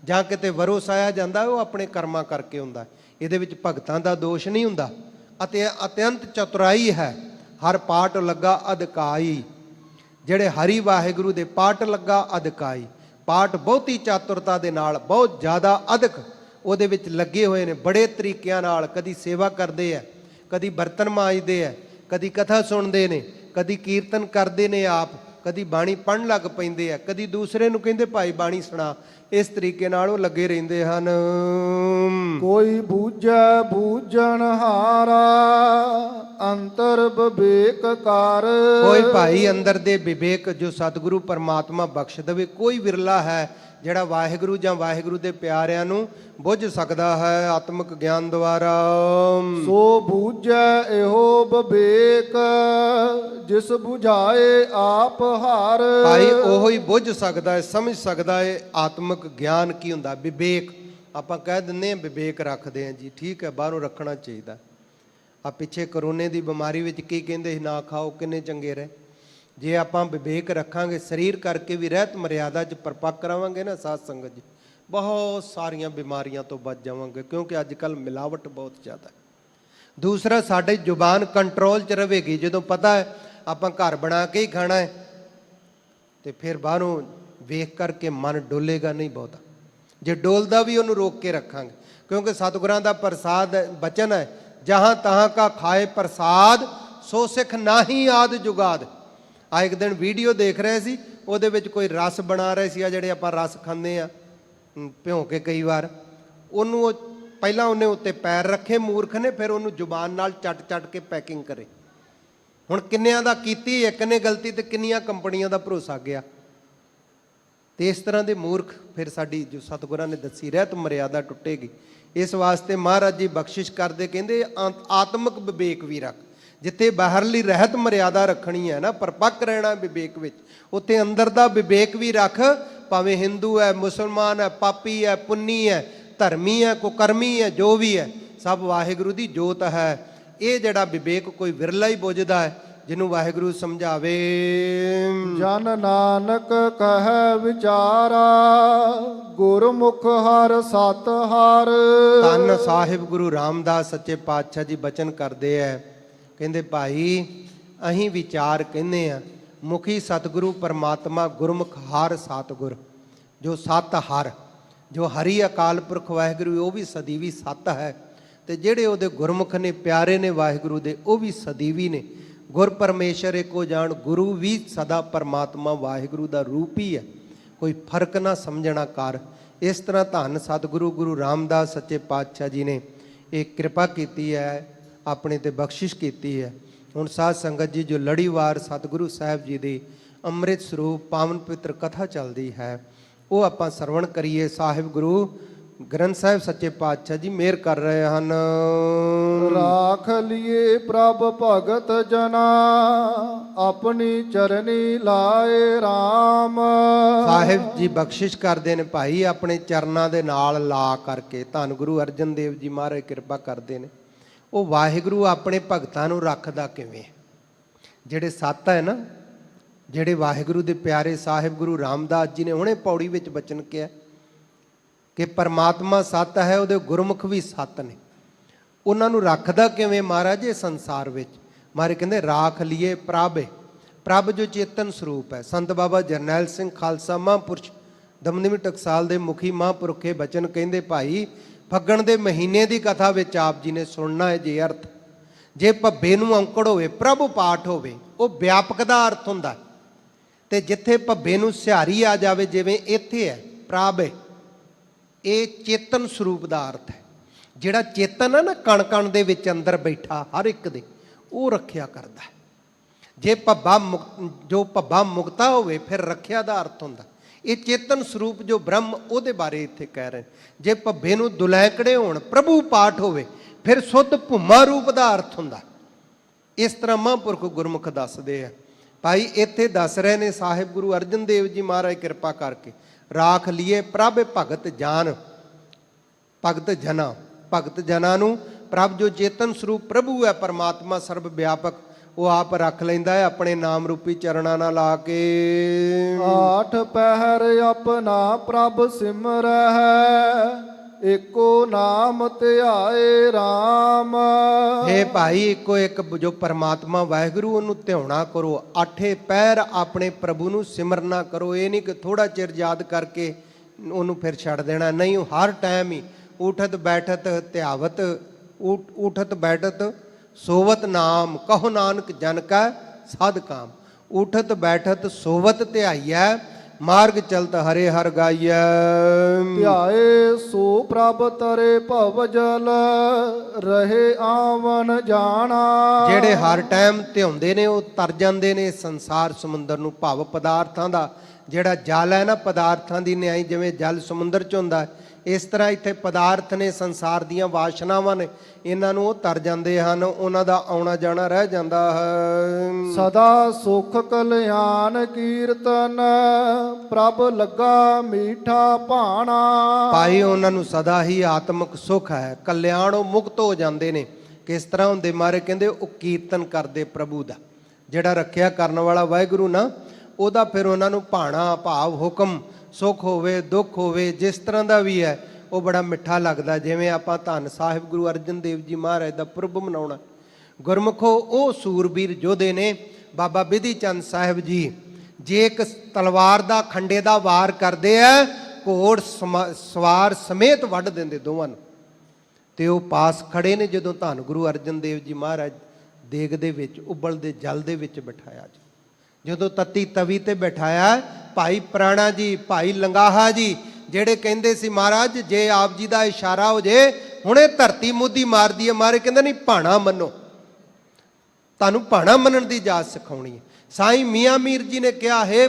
ਜਾਂ ਕਿਤੇ ਵਰੋਸਾਇਆ ਜਾਂਦਾ, ਉਹ ਆਪਣੇ ਕਰਮਾਂ ਕਰਕੇ ਹੁੰਦਾ। ਇਹਦੇ ਵਿੱਚ ਭਗਤਾਂ ਦਾ ਦੋਸ਼ ਨਹੀਂ ਹੁੰਦਾ। ਅਤੇ ਅਤਿਅੰਤ ਚਤੁਰਾਈ ਹੈ, ਹਰ ਪਾਠ ਲੱਗਾ ਅਧਿਕਾਈ। ਜਿਹੜੇ ਹਰੀ ਵਾਹਿਗੁਰੂ ਦੇ ਪਾਠ ਲੱਗਾ ਅਧਿਕਾਈ, ਪਾਠ ਬਹੁਤੀ ਚਾਤੁਰਤਾ ਦੇ ਨਾਲ, ਬਹੁਤ ਜ਼ਿਆਦਾ ਅਧਿਕ ਉਹਦੇ ਵਿੱਚ ਲੱਗੇ ਹੋਏ ਨੇ, ਬੜੇ ਤਰੀਕਿਆਂ ਨਾਲ। ਕਦੀ ਸੇਵਾ ਕਰਦੇ ਆ, ਕਦੀ ਬਰਤਨ ਮਾਂਜਦੇ ਆ, ਕਦੀ ਕਥਾ ਸੁਣਦੇ ਨੇ, ਕਦੀ ਕੀਰਤਨ ਕਰਦੇ ਨੇ ਆਪ, ਕਦੀ ਬਾਣੀ ਪੜ੍ਹਨ ਲੱਗ ਪੈਂਦੇ ਆ, ਕਦੀ ਦੂਸਰੇ ਨੂੰ ਕਹਿੰਦੇ ਭਾਈ ਬਾਣੀ ਸੁਣਾ। ਇਸ ਤਰੀਕੇ ਨਾਲ ਉਹ ਲੱਗੇ ਰਹਿੰਦੇ ਹਨ। ਕੋਈ ਬੂਝੈ ਬੂਝਣ ਹਾਰਾ, ਅੰਤਰ ਵਿਵੇਕ ਕਰ। ਕੋਈ ਭਾਈ ਅੰਦਰ ਦੇ ਵਿਵੇਕ ਜੋ ਸਤਿਗੁਰੂ ਪਰਮਾਤਮਾ ਬਖਸ਼ ਦੇਵੇ, ਕੋਈ ਵਿਰਲਾ ਹੈ ਜਿਹੜਾ ਵਾਹਿਗੁਰੂ ਜਾਂ ਵਾਹਿਗੁਰੂ ਦੇ ਪਿਆਰਿਆਂ ਨੂੰ ਬੁੱਝ ਸਕਦਾ ਹੈ ਆਤਮਿਕ ਗਿਆਨ ਦੁਆਰਾ। ਸੋ ਬੂਝੈ ਇਹੋ ਵਿਵੇਕ, ਜਿਸ ਬੁਝਾਏ ਆਪ ਹਾਰ। ਭਾਈ ਉਹੋ ਹੀ ਬੁੱਝ ਸਕਦਾ ਹੈ, ਸਮਝ ਸਕਦਾ ਹੈ ਆਤਮਿਕ ਗਿਆਨ ਕੀ ਹੁੰਦਾ। ਵਿਵੇਕ ਆਪਾਂ ਕਹਿ ਦਿੰਦੇ ਹਾਂ, ਵਿਵੇਕ ਰੱਖਦੇ ਹਾਂ ਜੀ, ਠੀਕ ਹੈ, ਬਾਹਰੋਂ ਰੱਖਣਾ ਚਾਹੀਦਾ। ਆ ਪਿੱਛੇ ਕਰੋਨੇ ਦੀ ਬਿਮਾਰੀ ਵਿੱਚ ਕੀ ਕਹਿੰਦੇ ਸੀ, ਨਾ ਖਾਓ, ਕਿੰਨੇ ਚੰਗੇ ਰਹੇ। ਜੇ ਆਪਾਂ ਵਿਵੇਕ ਰੱਖਾਂਗੇ, ਸਰੀਰ ਕਰਕੇ ਵੀ ਰਹਿਤ ਮਰਿਆਦਾ 'ਚ ਪਰਪੱਕ ਰਹਾਂਗੇ ਨਾ ਸਾਧ ਸੰਗਤ ਜੀ, ਬਹੁਤ ਸਾਰੀਆਂ ਬਿਮਾਰੀਆਂ ਤੋਂ ਬਚ ਜਾਵਾਂਗੇ, ਕਿਉਂਕਿ ਅੱਜ ਕੱਲ੍ਹ ਮਿਲਾਵਟ ਬਹੁਤ ਜ਼ਿਆਦਾ ਹੈ। ਦੂਸਰਾ, ਸਾਡੀ ਜ਼ੁਬਾਨ ਕੰਟਰੋਲ 'ਚ ਰਹੇਗੀ। ਜਦੋਂ ਪਤਾ ਹੈ ਆਪਾਂ ਘਰ ਬਣਾ ਕੇ ਹੀ ਖਾਣਾ ਹੈ, ਤੇ ਫਿਰ ਬਾਹਰੋਂ ਵੇਖ ਕਰਕੇ ਮਨ ਡੋਲੇਗਾ ਨਹੀਂ ਬਹੁਤਾ। ਜੇ ਡੋਲਦਾ ਵੀ ਉਹਨੂੰ ਰੋਕ ਕੇ ਰੱਖਾਂਗੇ, ਕਿਉਂਕਿ ਸਤਿਗੁਰਾਂ ਦਾ ਪ੍ਰਸਾਦ ਬਚਨ ਹੈ, ਜਹਾਂ ਤਹਾਂ ਕਾ ਖਾਏ ਪ੍ਰਸਾਦ, ਸੋ ਸਿੱਖ ਨਾਹੀ ਆਦ ਜੁਗਾਦ। ਆ ਇੱਕ ਦਿਨ ਵੀਡੀਓ ਦੇਖ ਰਹੇ ਸੀ, ਉਹਦੇ ਵਿੱਚ ਕੋਈ ਰਸ ਬਣਾ ਰਹੇ ਸੀ, ਆ ਜਿਹੜੇ ਆਪਾਂ ਰਸ ਖਾਂਦੇ ਆ ਭਿਉਂ ਕੇ ਕਈ ਵਾਰ, ਉਹਨੂੰ ਉਹ ਪਹਿਲਾਂ ਉਹਨੇ ਉੱਤੇ ਪੈਰ ਰੱਖੇ ਮੂਰਖ ਨੇ, ਫਿਰ ਉਹਨੂੰ ਜ਼ੁਬਾਨ ਨਾਲ ਚੱਟ ਕੇ ਪੈਕਿੰਗ ਕਰੇ। ਹੁਣ ਕਿੰਨਿਆਂ ਦਾ ਕੀਤੀ, ਇੱਕ ਨੇ ਗਲਤੀ ਤੇ ਕਿੰਨੀਆਂ ਕੰਪਨੀਆਂ ਦਾ ਭਰੋਸਾ ਗਿਆ। ਤੇ ਇਸ ਤਰ੍ਹਾਂ ਦੇ ਮੂਰਖ ਫਿਰ ਸਾਡੀ ਜੋ ਸਤਿਗੁਰਾਂ ਨੇ ਦੱਸੀ ਰਹਿਤ ਮਰਿਆਦਾ ਟੁੱਟੇਗੀ। ਇਸ ਵਾਸਤੇ ਮਹਾਰਾਜ ਜੀ ਬਖਸ਼ਿਸ਼ ਕਰਦੇ, ਕਹਿੰਦੇ ਆਤਮਿਕ ਵਿਵੇਕ ਵੀ ਰੱਖ। ਜਿੱਥੇ ਬਾਹਰਲੀ ਰਹਿਤ ਮਰਿਆਦਾ ਰੱਖਣੀ ਹੈ ਨਾ, ਪਰਪੱਕ ਰਹਿਣਾ ਵਿਵੇਕ ਵਿੱਚ, ਉੱਥੇ ਅੰਦਰ ਦਾ ਵਿਵੇਕ ਵੀ ਰੱਖ। ਭਾਵੇਂ ਹਿੰਦੂ ਹੈ, ਮੁਸਲਮਾਨ ਹੈ, ਪਾਪੀ ਹੈ, ਪੁੰਨੀ ਹੈ, ਧਰਮੀ ਹੈ, ਕੁਕਰਮੀ ਹੈ, ਜੋ ਵੀ ਹੈ, ਸਭ ਵਾਹਿਗੁਰੂ ਦੀ ਜੋਤ ਹੈ। ਇਹ ਜਿਹੜਾ ਵਿਵੇਕ ਕੋਈ ਵਿਰਲਾ ਹੀ ਬੁੱਝਦਾ ਹੈ ਜਿਹਨੂੰ ਵਾਹਿਗੁਰੂ ਸਮਝਾਵੇ। ਜਨ ਨਾਨਕ ਕਹਿ ਵਿਚਾਰਾ ਗੁਰਮੁਖ ਹਰ ਸਤ ਹਰ। ਧੰਨ ਸਾਹਿਬ ਗੁਰੂ ਰਾਮਦਾਸ ਸੱਚੇ ਪਾਤਸ਼ਾਹ ਜੀ ਬਚਨ ਕਰਦੇ ਹੈ, ਕਹਿੰਦੇ ਭਾਈ ਅਸੀਂ ਵਿਚਾਰ ਕਹਿੰਦੇ ਆ ਮੁਖੀ ਸਤਿਗੁਰੂ ਪਰਮਾਤਮਾ ਗੁਰਮੁਖ ਹਰ ਸਤਿਗੁਰ, ਜੋ ਸਤ ਹਰ, ਜੋ ਹਰੀ ਅਕਾਲ ਪੁਰਖ ਵਾਹਿਗੁਰੂ ਉਹ ਵੀ ਸਦੀਵੀ ਸਤ ਹੈ, ਤੇ ਜਿਹੜੇ ਉਹਦੇ ਗੁਰਮੁਖ ਨੇ ਪਿਆਰੇ ਨੇ ਵਾਹਿਗੁਰੂ ਦੇ ਉਹ ਵੀ ਸਦੀਵੀ ਨੇ। ਗੁਰ ਪਰਮੇਸ਼ਰ ਏਕੋ ਜਾਣ, ਗੁਰੂ ਵੀ ਸਦਾ ਪਰਮਾਤਮਾ ਵਾਹਿਗੁਰੂ ਦਾ ਰੂਪ ਹੀ ਹੈ, ਕੋਈ ਫਰਕ ਨਾ ਸਮਝਣਾ ਕਰ। ਇਸ ਤਰ੍ਹਾਂ ਧੰਨ ਸਤਿਗੁਰੂ ਗੁਰੂ ਰਾਮਦਾਸ ਸੱਚੇ ਪਾਤਸ਼ਾਹ ਜੀ ਨੇ ਇਹ ਕਿਰਪਾ ਕੀਤੀ ਹੈ, ਆਪਣੇ ਤੇ ਬਖਸ਼ਿਸ਼ ਕੀਤੀ ਹੈ। ਹੁਣ ਸਾਧ ਸੰਗਤ ਜੀ ਜੋ ਲੜੀਵਾਰ ਸਤਿਗੁਰੂ ਸਾਹਿਬ ਜੀ ਦੀ ਅੰਮ੍ਰਿਤ ਸਰੂਪ ਪਾਵਨ ਪਵਿੱਤਰ ਕਥਾ ਚੱਲਦੀ ਹੈ ਉਹ ਆਪਾਂ ਸਰਵਣ ਕਰੀਏ। ਸਾਹਿਬ ਗੁਰੂ ਗ੍ਰੰਥ ਸਾਹਿਬ ਸੱਚੇ ਪਾਤਸ਼ਾਹ ਜੀ ਮਿਹਰ ਕਰ ਰਹੇ ਹਨ। ਰਾਖ ਲਿਏ ਪ੍ਰਭ ਭਗਤ ਜਨਾ ਆਪਣੀ ਚਰਨੀ ਲਾਏ RAM। ਸਾਹਿਬ ਜੀ ਬਖਸ਼ਿਸ਼ ਕਰਦੇ ਨੇ ਭਾਈ ਆਪਣੇ ਚਰਨਾਂ ਦੇ ਨਾਲ ਲਾ ਕਰਕੇ। ਧੰਨ ਗੁਰੂ ਅਰਜਨ ਦੇਵ ਜੀ ਮਹਾਰਾਜ ਕਿਰਪਾ ਕਰਦੇ ਨੇ। ਉਹ ਵਾਹਿਗੁਰੂ ਆਪਣੇ ਭਗਤਾਂ ਨੂੰ ਰੱਖਦਾ ਕਿਵੇਂ? ਜਿਹੜੇ ਸੱਤ ਹੈ ਨਾ, ਜਿਹੜੇ ਵਾਹਿਗੁਰੂ ਦੇ ਪਿਆਰੇ ਸਾਹਿਬ ਗੁਰੂ ਰਾਮਦਾਸ ਜੀ ਨੇ ਹੁਣੇ ਪੌੜੀ ਵਿੱਚ ਬਚਨ ਕਿਹਾ ਕਿ ਪਰਮਾਤਮਾ ਸੱਤ ਹੈ, ਉਹਦੇ ਗੁਰਮੁਖ ਵੀ ਸੱਤ ਨੇ। ਉਹਨਾਂ ਨੂੰ ਰੱਖਦਾ ਕਿਵੇਂ ਮਹਾਰਾਜ ਇਹ ਸੰਸਾਰ ਵਿੱਚ? ਮਹਾਰਾਜ ਕਹਿੰਦੇ ਰਾਖ ਲਿਏ ਪ੍ਰਭ। ਪ੍ਰਭ ਜੋ ਚੇਤਨ ਸਰੂਪ ਹੈ। ਸੰਤ ਬਾਬਾ ਜਰਨੈਲ ਸਿੰਘ ਖਾਲਸਾ ਮਹਾਂਪੁਰਸ਼ ਦਮਦਮੀ ਟਕਸਾਲ ਦੇ ਮੁਖੀ ਮਹਾਂਪੁਰਖੇ ਬਚਨ ਕਹਿੰਦੇ ਭਾਈ ਫੱਗਣ ਦੇ ਮਹੀਨੇ ਦੀ ਕਥਾ ਵਿੱਚ ਆਪ ਜੀ ਨੇ ਸੁਣਨਾ ਹੈ ਜੇ ਅਰਥ। ਜੇ ਭੱਬੇ ਨੂੰ ਔਂਕੜ ਹੋਵੇ ਪ੍ਰਭੂ ਪਾਠ ਹੋਵੇ ਉਹ ਵਿਆਪਕ ਦਾ ਅਰਥ ਹੁੰਦਾ, ਤੇ ਜਿੱਥੇ ਭੱਬੇ ਨੂੰ ਸਿਹਾਰੀ ਆ ਜਾਵੇ ਜਿਵੇਂ ਇੱਥੇ ਹੈ ਪ੍ਰਭ, ਇਹ ਚੇਤਨ ਸਰੂਪ ਦਾ ਅਰਥ ਹੈ। ਜਿਹੜਾ ਚੇਤਨ ਹੈ ਨਾ ਕਣ ਕਣ ਦੇ ਵਿੱਚ ਅੰਦਰ ਬੈਠਾ ਹਰ ਇੱਕ ਦੇ, ਉਹ ਰੱਖਿਆ ਕਰਦਾ। ਜੇ ਜੋ ਭੱਬਾ ਮੁਕਤਾ ਹੋਵੇ ਫਿਰ ਰੱਖਿਆ ਦਾ ਅਰਥ ਹੁੰਦਾ। ਇਹ ਚੇਤਨ ਸਰੂਪ ਜੋ ਬ੍ਰਹਮ ਉਹਦੇ ਬਾਰੇ ਇੱਥੇ ਕਹਿ ਰਹੇ। ਜੇ ਭੱਬੇ ਨੂੰ ਦੁਲੈਕੜੇ ਹੋਣ ਪ੍ਰਭੂ ਪਾਠ ਹੋਵੇ ਫਿਰ ਸੁੱਧ ਭੁਮਾ ਰੂਪ ਦਾ ਅਰਥ ਹੁੰਦਾ। ਇਸ ਤਰ੍ਹਾਂ ਮਹਾਂਪੁਰਖ ਗੁਰਮੁਖ ਦੱਸਦੇ ਆ। ਭਾਈ ਇੱਥੇ ਦੱਸ ਰਹੇ ਨੇ ਸਾਹਿਬ ਗੁਰੂ ਅਰਜਨ ਦੇਵ ਜੀ ਮਹਾਰਾਜ ਕਿਰਪਾ ਕਰਕੇ ਰਾਖ ਲਿਏ ਪ੍ਰਭ ਭਗਤ ਜਾਨ। ਭਗਤ ਜਨਾ, ਭਗਤ ਜਨਾਂ ਨੂੰ ਪ੍ਰਭ ਜੋ ਚੇਤਨ ਸਰੂਪ ਪ੍ਰਭੂ ਹੈ ਪਰਮਾਤਮਾ ਸਰਬ ਵਿਆਪਕ, ਉਹ ਆਪ ਰੱਖ ਲੈਂਦਾ ਹੈ ਆਪਣੇ ਨਾਮ ਰੂਪੀ ਚਰਨਾਂ ਨਾਲ ਲਾ ਕੇ। ਆਠ ਪਹਿਰ ਆਪਣਾ ਪ੍ਰਭ ਸਿਮਰਹਿ ਏਕੋ ਨਾਮ ਧਿਆਏ RAM। ਹੇ ਭਾਈ ਇੱਕੋ ਇੱਕ ਜੋ ਪਰਮਾਤਮਾ ਵਾਹਿਗੁਰੂ ਉਹਨੂੰ ਧਿਆਉਣਾ ਕਰੋ। ਆਠੇ ਪਹਿਰ ਆਪਣੇ ਪ੍ਰਭੂ ਨੂੰ ਸਿਮਰਨਾ ਕਰੋ। ਇਹ ਨਹੀਂ ਕਿ ਥੋੜਾ ਚਿਰ ਯਾਦ ਕਰਕੇ ਉਹਨੂੰ ਫਿਰ ਛੱਡ ਦੇਣਾ, ਨਹੀਂ, ਹਰ ਟਾਈਮ ਹੀ ਉਠਤ ਬੈਠਤ ਧਿਆਵਤ, ਉਠਤ ਬੈਠਤ ਸੋਵਤ ਨਾਮ, ਕਹੋ ਨਾਨਕ ਜਨ ਕੈ ਸਾਧ ਕਾਮ। ਉਠਤ ਬੈਠਤ ਸੋਵਤ ਧਿਆਈਐ ਮਾਰਗ ਚਲਤ ਹਰੇ ਹਰ ਗਾਈਐ। ਧਿਆਏ ਸੋ ਪ੍ਰਭ ਤਰੇ ਭਵ ਜਲ ਰਹੇ ਆਵਨ ਜਾਣਾ। ਜਿਹੜੇ ਹਰ ਟਾਈਮ ਧਿਆਉਂਦੇ ਨੇ ਉਹ ਤਰ ਜਾਂਦੇ ਨੇ ਸੰਸਾਰ ਸਮੁੰਦਰ ਨੂੰ। ਭਵ ਪਦਾਰਥਾਂ ਦਾ ਜਿਹੜਾ ਜਲ ਹੈ ਨਾ, ਪਦਾਰਥਾਂ ਦੀ ਨਿਆਈ ਜਿਵੇਂ ਜਲ ਸਮੁੰਦਰ 'ਚ ਹੁੰਦਾ, ਇਸ ਤਰ੍ਹਾਂ ਇੱਥੇ ਪਦਾਰਥ ਨੇ, ਸੰਸਾਰ ਦੀਆਂ ਵਾਸ਼ਨਾਵਾਂ ਨੇ, ਇਹਨਾਂ ਨੂੰ ਉਹ ਤਰ ਜਾਂਦੇ ਹਨ, ਉਹਨਾਂ ਦਾ ਆਉਣਾ ਜਾਣਾ ਰਹਿ ਜਾਂਦਾ ਹੈ। ਸਦਾ ਸੁਖ ਕਲਿਆਣ ਕੀਰਤਨ ਪ੍ਰਭ ਲੱਗਾ ਮੀਠਾ ਭਾਣਾ। ਭਾਈ ਉਹਨਾਂ ਨੂੰ ਸਦਾ ਹੀ ਆਤਮਿਕ ਸੁਖ ਹੈ, ਕਲਿਆਣ, ਉਹ ਮੁਕਤ ਹੋ ਜਾਂਦੇ ਨੇ। ਕਿਸ ਤਰ੍ਹਾਂ ਹੁੰਦੇ ਮਾਰੇ? ਕਹਿੰਦੇ ਉਹ ਕੀਰਤਨ ਕਰਦੇ ਪ੍ਰਭੂ ਦਾ, ਜਿਹੜਾ ਰੱਖਿਆ ਕਰਨ ਵਾਲਾ ਵਾਹਿਗੁਰੂ ਨਾ, ਉਹਦਾ ਫਿਰ ਉਹਨਾਂ ਨੂੰ ਭਾਣਾ ਭਾਵ ਹੁਕਮ, ਸੁੱਖ ਹੋਵੇ ਦੁੱਖ ਹੋਵੇ ਜਿਸ ਤਰ੍ਹਾਂ ਦਾ ਵੀ ਹੈ, ਉਹ ਬੜਾ ਮਿੱਠਾ ਲੱਗਦਾ। ਜਿਵੇਂ ਆਪਾਂ ਧੰਨ ਸਾਹਿਬ ਗੁਰੂ ਅਰਜਨ ਦੇਵ ਜੀ ਮਹਾਰਾਜ ਦਾ ਪੁਰਬ ਮਨਾਉਣਾ, ਗੁਰਮੁਖੋ ਉਹ ਸੂਰਬੀਰ ਯੋਧੇ ਨੇ। ਬਾਬਾ ਬਿਧੀ ਚੰਦ ਸਾਹਿਬ ਜੀ ਜੇ ਇੱਕ ਤਲਵਾਰ ਦਾ ਖੰਡੇ ਦਾ ਵਾਰ ਕਰਦੇ ਆ, ਘੋੜ ਸਵਾਰ ਸਮੇਤ ਵੱਢ ਦਿੰਦੇ ਦੋਵਾਂ ਨੂੰ। ਤੇ ਉਹ ਪਾਸ ਖੜੇ ਨੇ ਜਦੋਂ ਧੰਨ ਗੁਰੂ ਅਰਜਨ ਦੇਵ ਜੀ ਮਹਾਰਾਜ ਦੇਗ ਦੇ ਵਿੱਚ ਉਬਲਦੇ ਜਲ ਦੇ ਵਿੱਚ ਬਿਠਾਇਆ, ਜਦੋਂ ਤਤੀ ਤਵੀ ਤੇ ਬਿਠਾਇਆ, ਭਾਈ ਪ੍ਰਾਣਾ ਜੀ, ਭਾਈ ਲੰਗਾਹਾ ਜੀ, ਜਿਹੜੇ ਕਹਿੰਦੇ ਸੀ ਮਹਾਰਾਜ ਜੇ ਆਪ ਜੀ ਦਾ ਇਸ਼ਾਰਾ ਹੋ ਜੇ ਹੁਣੇ ਧਰਤੀ ਮੁੱਦੀ ਮਾਰਦੀ ਹੈ। ਮਹਾਰਾਜ ਕਹਿੰਦੇ ਨਹੀਂ, ਭਾਣਾ ਮੰਨੋ, ਤੁਹਾਨੂੰ ਭਾਣਾ ਮੰਨਣ ਦੀ ਜਾਚ ਸਿਖਾਉਣੀ ਹੈ। ਸਾਈਂ ਮੀਆਂ ਮੀਰ ਜੀ ਨੇ ਕਿਹਾ ਹੈ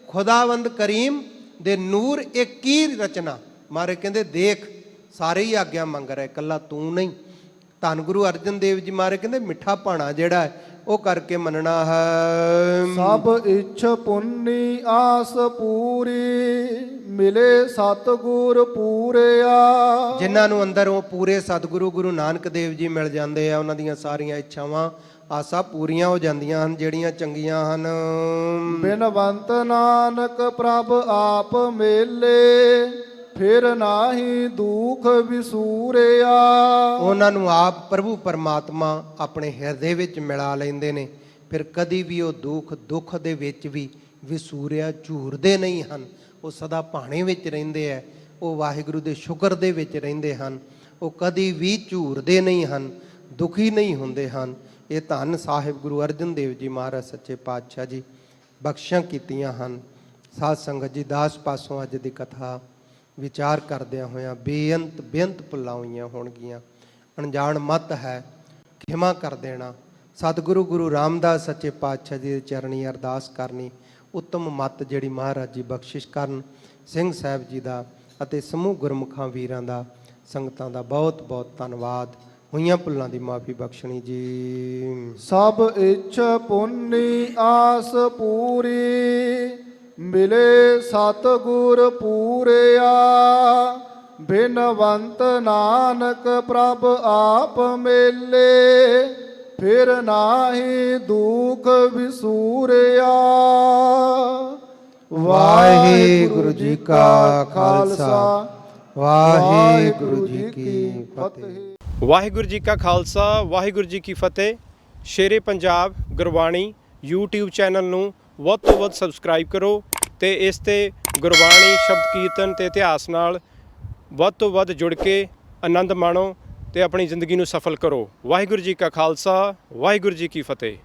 ਖੁਦਾਵੰਦ ਕਰੀਮ ਦੇ ਨੂਰ ਇਹ ਕੀ ਰਚਨਾ। ਮਹਾਰਾਜ ਕਹਿੰਦੇ ਦੇਖ ਸਾਰੇ ਹੀ ਆਗਿਆ ਮੰਗ ਰਹੇ, ਇਕੱਲਾ ਤੂੰ ਨਹੀਂ। ਧੰਨ ਗੁਰੂ ਅਰਜਨ ਦੇਵ ਜੀ ਮਹਾਰਾਜ ਕਹਿੰਦੇ ਮਿੱਠਾ ਭਾਣਾ ਜਿਹੜਾ ਹੈ ਉਹ ਕਰਕੇ ਮੰਨਣਾ ਹੈ। ਸਭ ਇੱਛ ਪੁੰਨੀ ਆਸ ਪੂਰੀ ਮਿਲੇ ਸਤਿਗੁਰ ਪੂਰਿਆ। ਜਿਨ੍ਹਾਂ ਨੂੰ ਅੰਦਰੋਂ ਪੂਰੇ ਸਤਿਗੁਰੂ ਗੁਰੂ ਨਾਨਕ ਦੇਵ ਜੀ ਮਿਲ ਜਾਂਦੇ ਆ, ਉਹਨਾਂ ਦੀਆਂ ਸਾਰੀਆਂ ਇੱਛਾਵਾਂ ਆਸਾਂ ਪੂਰੀਆਂ ਹੋ ਜਾਂਦੀਆਂ ਹਨ ਜਿਹੜੀਆਂ ਚੰਗੀਆਂ ਹਨ। ਬਿਨਵੰਤ ਨਾਨਕ ਪ੍ਰਭ ਆਪ ਮੇਲੇ ਫਿਰ ਨਾਹੀ ਦੁਖ ਵਿਸੂਰਿਆ। ਉਹਨਾਂ ਨੂੰ ਆਪ ਪ੍ਰਭੂ ਪਰਮਾਤਮਾ ਆਪਣੇ ਹਿਰਦੇ ਵਿੱਚ ਮਿਲਾ ਲੈਂਦੇ ਨੇ, ਫਿਰ ਕਦੀ ਵੀ ਉਹ ਦੁੱਖ ਦੇ ਵਿੱਚ ਵੀ ਵਿਸੂਰਿਆ ਝੂਰਦੇ ਨਹੀਂ ਹਨ। ਉਹ ਸਦਾ ਭਾਣੇ ਵਿੱਚ ਰਹਿੰਦੇ ਹੈ, ਉਹ ਵਾਹਿਗੁਰੂ ਦੇ ਸ਼ੁਕਰ ਦੇ ਵਿੱਚ ਰਹਿੰਦੇ ਹਨ। ਉਹ ਕਦੀ ਵੀ ਝੂਰਦੇ ਨਹੀਂ ਹਨ, ਦੁਖੀ ਨਹੀਂ ਹੁੰਦੇ ਹਨ। ਇਹ ਧੰਨ ਸਾਹਿਬ ਗੁਰੂ ਅਰਜਨ ਦੇਵ ਜੀ ਮਹਾਰਾਜ ਸੱਚੇ ਪਾਤਸ਼ਾਹ ਜੀ ਬਖਸ਼ਾਂ ਕੀਤੀਆਂ ਹਨ। ਸਾਧ ਸੰਗਤ ਜੀ, ਦਾਸ ਪਾਸੋਂ ਅੱਜ ਦੀ ਕਥਾ ਵਿਚਾਰ ਕਰਦਿਆਂ ਹੋਇਆਂ ਬੇਅੰਤ ਭੁੱਲਾਂ ਹੋਈਆਂ ਹੋਣਗੀਆਂ। ਅਣਜਾਣ ਮਤ ਹੈ, ਖਿਮਾ ਕਰ ਦੇਣਾ। ਸਤਿਗੁਰੂ ਗੁਰੂ ਰਾਮਦਾਸ ਸੱਚੇ ਪਾਤਸ਼ਾਹ ਜੀ ਦੇ ਚਰਨੀ ਅਰਦਾਸ ਕਰਨੀ। ਉੱਤਮ ਮਤ ਜਿਹੜੀ ਮਹਾਰਾਜ ਜੀ ਬਖਸ਼ਿਸ਼ ਕਰਨ। ਸਿੰਘ ਸਾਹਿਬ ਜੀ ਦਾ ਅਤੇ ਸਮੂਹ ਗੁਰਮੁਖਾਂ ਵੀਰਾਂ ਦਾ, ਸੰਗਤਾਂ ਦਾ ਬਹੁਤ ਬਹੁਤ ਧੰਨਵਾਦ। ਹੋਈਆਂ ਭੁੱਲਾਂ ਦੀ ਮਾਫੀ ਬਖਸ਼ਣੀ ਜੀ। ਸਭ ਇੱਛ ਪੁੰਨੀ ਆਸ ਪੂਰੀ ਮਿਲੇ ਸਤਿਗੁਰ ਪੂਰਿਆ। ਬਿਨਵੰਤ ਨਾਨਕ ਪ੍ਰਭ ਆਪ ਮੇਲੇ ਫਿਰ ਨਾਹੀ ਦੁਖ ਵਿਸੂਰਿਆ। ਵਾਹਿਗੁਰੂ ਜੀ ਕਾ ਖਾਲਸਾ, ਵਾਹਿਗੁਰੂ ਜੀ ਕੀ ਫਤਿਹ। ਵਾਹਿਗੁਰੂ ਜੀ ਕਾ ਖਾਲਸਾ, ਵਾਹਿਗੁਰੂ ਜੀ ਕੀ ਫਤਿਹ। ਸ਼ੇਰੇ ਪੰਜਾਬ ਗੁਰਬਾਣੀ YouTube ਚੈਨਲ ਨੂੰ ਵੱਧ ਤੋਂ ਵੱਧ ਸਬਸਕ੍ਰਾਈਬ ਕਰੋ ਤੇ ਇਸ ਤੇ ਗੁਰਬਾਣੀ, ਸ਼ਬਦ ਕੀਰਤਨ ਤੇ ਇਤਿਹਾਸ ਨਾਲ ਵੱਧ ਤੋਂ ਵੱਧ ਜੁੜ ਕੇ ਆਨੰਦ ਮਾਣੋ ਤੇ ਆਪਣੀ ਜ਼ਿੰਦਗੀ ਨੂੰ ਸਫਲ ਕਰੋ। ਵਾਹਿਗੁਰੂ ਜੀ ਕਾ ਖਾਲਸਾ, ਵਾਹਿਗੁਰੂ ਜੀ ਕੀ ਫਤਿਹ।